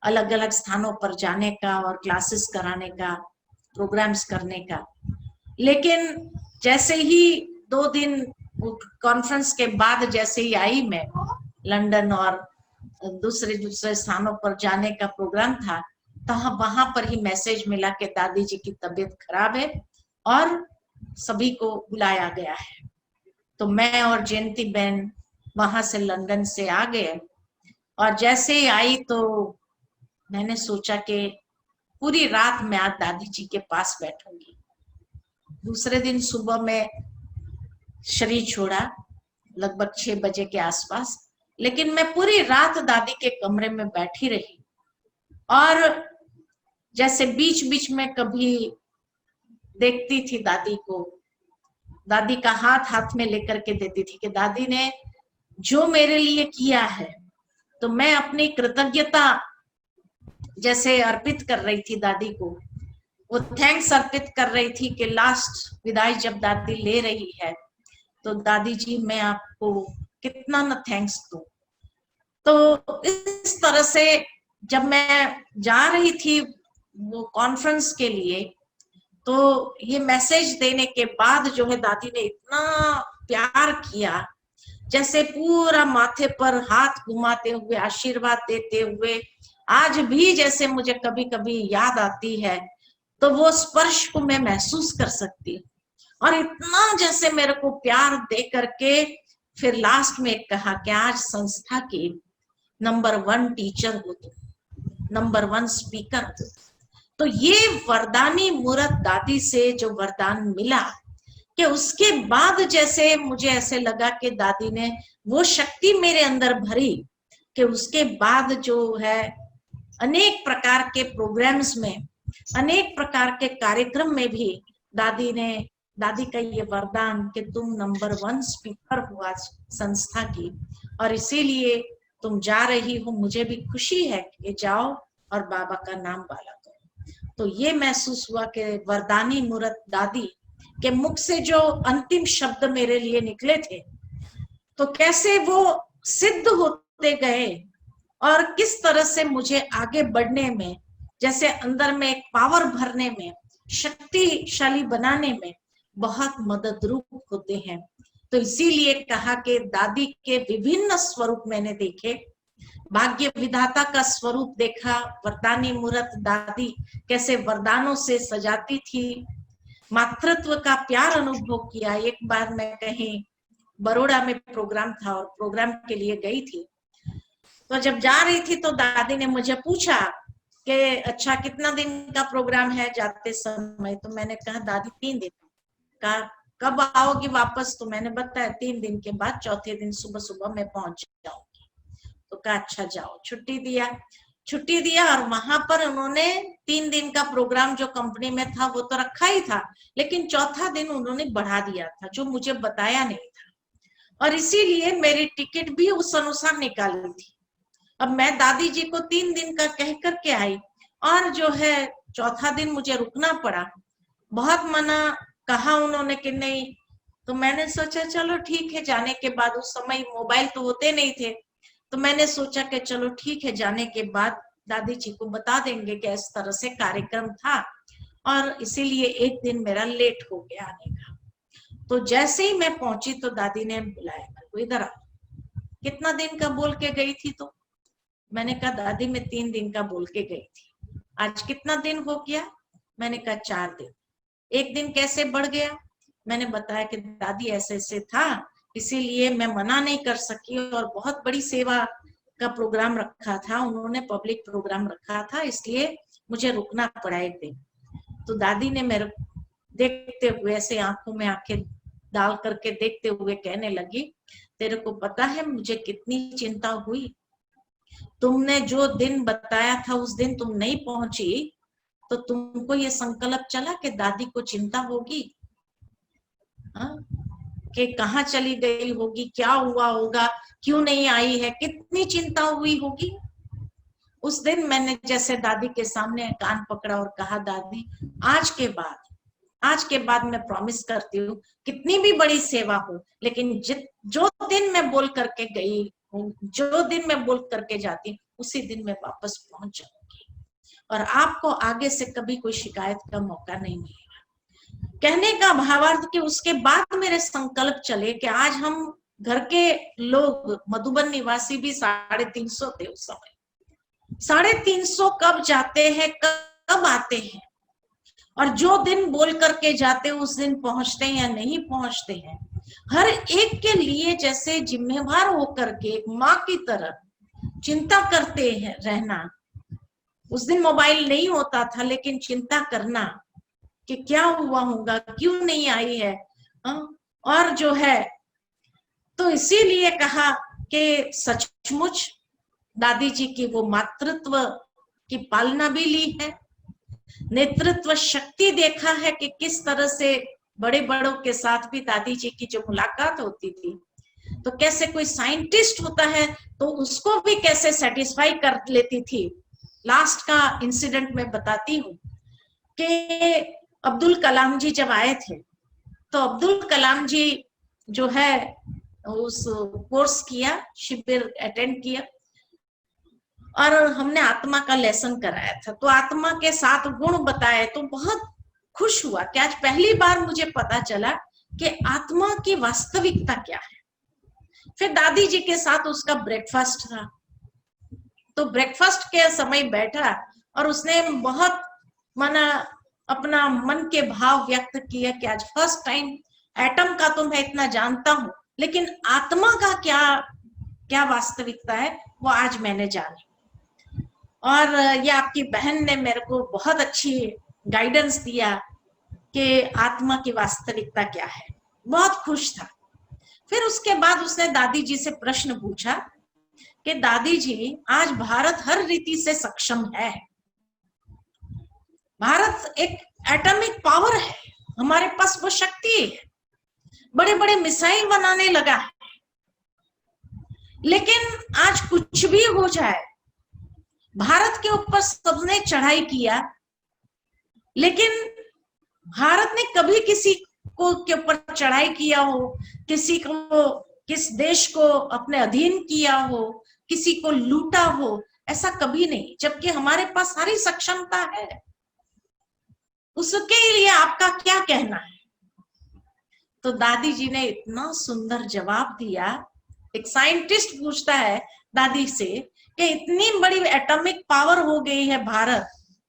अलग अलग स्थानों पर जाने का और क्लासेस कराने का, प्रोग्राम्स करने का। लेकिन जैसे ही 2 दिन कॉन्फ्रेंस के बाद जैसे ही आई मैं लंदन और दूसरे स्थानों पर जाने का प्रोग्राम था, तो वहां पर ही मैसेज मिला कि दादी जी की तबीयत खराब है और सभी को बुलाया गया है। तो मैं और जयंती बहन वहां से लंदन से आ गए, और जैसे ही आई तो मैंने सोचा कि पूरी रात मैं आज दादी जी के पास बैठूंगी। दूसरे दिन सुबह में शरीर छोड़ा लगभग 6 बजे के आसपास, लेकिन मैं पूरी रात दादी के कमरे में बैठी रही। और जैसे बीच बीच में कभी देखती थी दादी को, दादी का हाथ में लेकर के देती थी कि दादी ने जो मेरे लिए किया है, तो मैं अपनी कृतज्ञता जैसे अर्पित कर रही थी दादी को, वो थैंक्स अर्पित कर रही थी कि लास्ट विदाई जब दादी ले रही है तो दादी जी मैं आपको कितना न थैंक्स दूं। तो इस तरह से जब मैं जा रही थी वो कॉन्फ्रेंस के लिए, तो ये मैसेज देने के बाद जो है दादी ने इतना प्यार किया, जैसे पूरा माथे पर हाथ घुमाते हुए आशीर्वाद देते हुए, आज भी जैसे मुझे कभी कभी याद आती है तो वो स्पर्श को मैं महसूस कर सकती हूँ। और इतना जैसे मेरे को प्यार दे करके फिर लास्ट में कहा कि आज संस्था की नंबर 1 टीचर हो तुम, नंबर 1 स्पीकर हो। तो ये वरदानी मूरत दादी से जो वरदान मिला कि उसके बाद जैसे मुझे ऐसे लगा कि दादी ने वो शक्ति मेरे अंदर भरी कि उसके बाद जो है अनेक प्रकार के प्रोग्राम्स में, अनेक प्रकार के कार्यक्रम में भी दादी का ये वरदान कि तुम नंबर 1 स्पीकर हो आज संस्था की, और इसीलिए तुम जा रही हो, मुझे भी खुशी है कि जाओ और बाबा का नाम वाला करो। तो ये महसूस हुआ कि वरदानी मूरत दादी के मुख से जो अंतिम शब्द मेरे लिए निकले थे, तो कैसे वो सिद्ध होते गए और किस तरह से मुझे आगे बढ़ने में, जैसे अंदर में एक पावर भरने में, शक्तिशाली बनाने में बहुत मददरूप होते हैं। तो इसीलिए कहा कि दादी के विभिन्न स्वरूप मैंने देखे, भाग्य विधाता का स्वरूप देखा, वरदानी मूर्त दादी कैसे वरदानों से सजाती थी, मातृत्व का प्यार अनुभव किया। एक बार मैं कहीं बड़ौदा में प्रोग्राम था और प्रोग्राम के लिए गई थी, तो जब जा रही थी तो दादी ने मुझे पूछा कि अच्छा कितना दिन का प्रोग्राम है जाते समय, तो मैंने कहा दादी 3 दिन। कहा कब आओगी वापस, तो मैंने बताया 3 दिन के बाद चौथे दिन सुबह सुबह मैं पहुंच जाऊंगी। तो कहा अच्छा जाओ। छुट्टी दिया और वहां पर उन्होंने 3 दिन का प्रोग्राम जो कंपनी में था वो तो रखा ही था, लेकिन चौथा दिन उन्होंने बढ़ा दिया था जो मुझे बताया नहीं था, और इसीलिए मेरी टिकट भी उस अनुसार निकाली थी। अब मैं दादी जी को 3 दिन का कह करके आई और जो है चौथा दिन मुझे रुकना पड़ा। बहुत मना कहा उन्होंने कि नहीं, तो मैंने सोचा चलो ठीक है, जाने के बाद, उस समय मोबाइल तो होते नहीं थे, तो मैंने सोचा कि चलो ठीक है, जाने के बाद दादी जी को बता देंगे कि इस तरह से कार्यक्रम था और इसीलिए एक दिन मेरा लेट हो गया आने का। तो जैसे ही मैं पहुंची तो दादी ने बुलाया मेरे को, इधर आ। कितना दिन का बोल के गई थी? तो मैंने कहा दादी मैं 3 दिन का बोल के गई थी, आज कितना दिन हो गया? मैंने कहा 4 दिन। एक दिन कैसे बढ़ गया? मैंने बताया कि दादी ऐसे ऐसे था, इसीलिए मैं मना नहीं कर सकी, और बहुत बड़ी सेवा का प्रोग्राम रखा था उन्होंने, पब्लिक प्रोग्राम रखा था, इसलिए मुझे रुकना पड़ा एक दिन। तो दादी ने मेरे देखते हुए ऐसे आंखों में आंखें डाल करके देखते हुए कहने लगी, तेरे को पता है मुझे कितनी चिंता हुई? तुमने जो दिन बताया था उस दिन तुम नहीं पहुंची, तो तुमको ये संकल्प चला कि दादी को चिंता होगी, कि कहाँ चली गई होगी, क्या हुआ होगा, क्यों नहीं आई है, कितनी चिंता हुई होगी। उस दिन मैंने जैसे दादी के सामने कान पकड़ा और कहा दादी आज के बाद मैं प्रॉमिस करती हूँ, कितनी भी बड़ी सेवा हो, लेकिन जो दिन मैं बोल करके गई हूँ, जो दिन मैं बोल करके जाती हूँ, उसी दिन मैं वापस पहुंच जाऊंगी और आपको आगे से कभी कोई शिकायत का मौका नहीं मिलेगा। कहने का भावार्थ कि उसके बाद मेरे संकल्प चले कि आज हम घर के लोग, मधुबन निवासी भी 350 थे उस समय, 350 कब जाते हैं कब आते हैं, और जो दिन बोल करके जाते उस दिन पहुंचते हैं या नहीं पहुंचते हैं, हर एक के लिए जैसे जिम्मेवार होकर के एक माँ की तरह चिंता करते हैं रहना। उस दिन मोबाइल नहीं होता था, लेकिन चिंता करना कि क्या हुआ होगा, क्यों नहीं आई है, और जो है, तो इसीलिए कहा कि सचमुच दादी जी की वो मातृत्व की पालना भी ली है, नेतृत्व शक्ति देखा है कि किस तरह से बड़े बड़ों के साथ भी दादी जी की जो मुलाकात होती थी, तो कैसे कोई साइंटिस्ट होता है तो उसको भी कैसे सेटिस्फाई कर लेती थी। लास्ट का इंसिडेंट मैं बताती हूँ कि अब्दुल कलाम जी जब आए थे, तो अब्दुल कलाम जी जो है उस कोर्स किया, शिविर अटेंड किया, और हमने आत्मा का लेसन कराया था, तो आत्मा के 7 गुण बताए, तो बहुत खुश हुआ कि आज पहली बार मुझे पता चला कि आत्मा की वास्तविकता क्या है। फिर दादी जी के साथ उसका ब्रेकफास्ट था, तो ब्रेकफास्ट के समय बैठा और उसने बहुत अपना मन के भाव व्यक्त किया कि आज फर्स्ट टाइम, एटम का तो मैं इतना जानता हूं, लेकिन आत्मा का क्या वास्तविकता है वो आज मैंने जानी। और ये आपकी बहन ने मेरे को बहुत अच्छी गाइडेंस दिया कि आत्मा की वास्तविकता क्या है, बहुत खुश था। फिर उसके बाद उसने दादी जी से प्रश्न पूछा कि दादी जी आज भारत हर रीति से सक्षम है, भारत एक एटॉमिक पावर है, हमारे पास वो शक्ति है, बड़े बड़े मिसाइल बनाने लगा है, लेकिन आज कुछ भी हो जाए, भारत के ऊपर सबने चढ़ाई किया, लेकिन भारत ने कभी किसी को के ऊपर चढ़ाई किया हो, किसी को, किस देश को अपने अधीन किया हो, किसी को लूटा हो, ऐसा कभी नहीं। जबकि हमारे पास सारी सक्षमता है। उसके लिए आपका क्या कहना है? तो दादी जी ने इतना सुंदर जवाब दिया। एक साइंटिस्ट पूछता है दादी से कि इतनी बड़ी एटॉमिक पावर हो गई है भारत,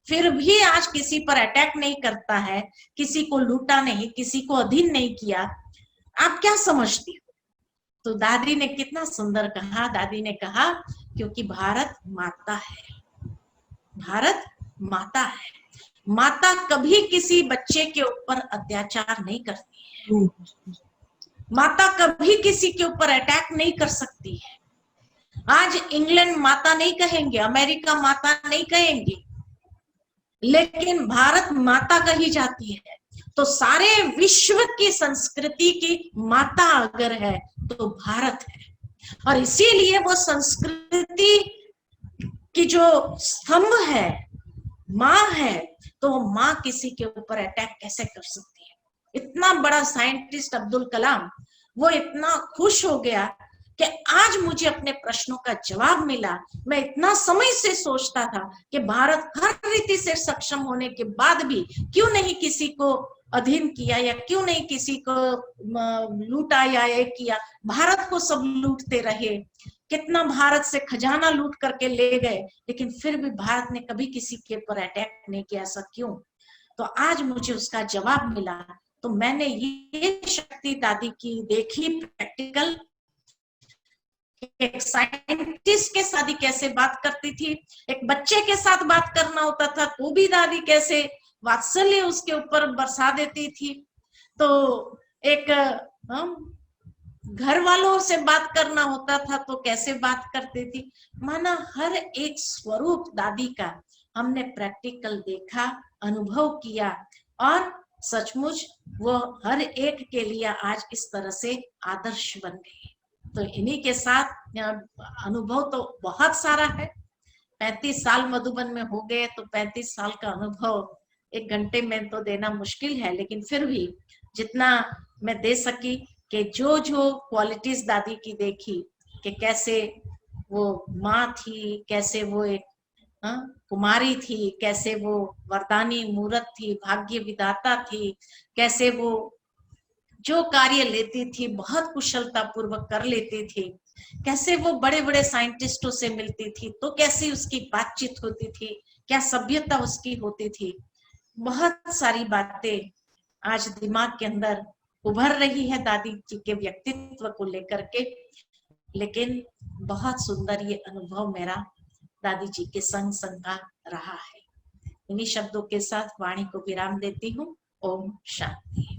फिर भी आज किसी पर अटैक नहीं करता है, किसी को लूटा नहीं, किसी को अधीन नहीं किया, आप क्या समझती हो? तो दादी ने कितना सुंदर कहा। दादी ने कहा क्योंकि भारत माता है, भारत माता है। माता कभी किसी बच्चे के ऊपर अत्याचार नहीं करती है, माता कभी किसी के ऊपर अटैक नहीं कर सकती है। आज इंग्लैंड माता नहीं कहेंगे, अमेरिका माता नहीं कहेंगे, लेकिन भारत माता कही जाती है। तो सारे विश्व की संस्कृति की माता अगर है तो भारत है। और इसीलिए वो संस्कृति की जो स्तंभ है, माँ है, तो वो माँ किसी के ऊपर अटैक कैसे कर सकती है? इतना बड़ा साइंटिस्ट अब्दुल कलाम, वो इतना खुश हो गया कि आज मुझे अपने प्रश्नों का जवाब मिला। मैं इतना समय से सोचता था कि भारत हर रीति से सक्षम होने के बाद भी क्यों नहीं किसी को अधीन किया, या क्यों नहीं किसी को लूटा या ये किया। भारत को सब लूटते रहे, कितना भारत से खजाना लूट करके ले गए, लेकिन फिर भी भारत ने कभी किसी के ऊपर अटैक नहीं किया। ऐसा क्यों? तो आज मुझे उसका जवाब मिला। तो मैंने ये शक्ति दादी की देखी प्रैक्टिकल। एक साइंटिस्ट के साथ कैसे बात करती थी, एक बच्चे के साथ बात करना होता था तो भी दादी कैसे वात्सल्य उसके ऊपर बरसा देती थी। तो एक घर वालों से बात करना होता था तो कैसे बात करती थी। माना हर एक स्वरूप दादी का हमने प्रैक्टिकल देखा, अनुभव किया, और सचमुच वो हर एक के लिए आज इस तरह से आदर्श बन गई। तो इन्हीं के साथ अनुभव तो बहुत सारा है। 35 साल मधुबन में हो गए, तो 35 साल का अनुभव एक घंटे में तो देना मुश्किल है, लेकिन फिर भी जितना मैं दे सकी कि जो जो क्वालिटीज दादी की देखी, कि कैसे वो माँ थी, कैसे वो एक कुमारी थी, कैसे वो वरदानी मूरत थी, भाग्य विधाता थी, कैसे वो जो कार्य लेती थी बहुत कुशलता पूर्वक कर लेती थी, कैसे वो बड़े बड़े साइंटिस्टों से मिलती थी तो कैसी उसकी बातचीत होती थी, क्या सभ्यता उसकी होती थी। बहुत सारी बातें आज दिमाग के अंदर उभर रही है दादी जी के व्यक्तित्व को लेकर के। लेकिन बहुत सुंदर ये अनुभव मेरा दादी जी के संग संग का रहा है। इन्हीं शब्दों के साथ वाणी को विराम देती हूँ। ओम शांति।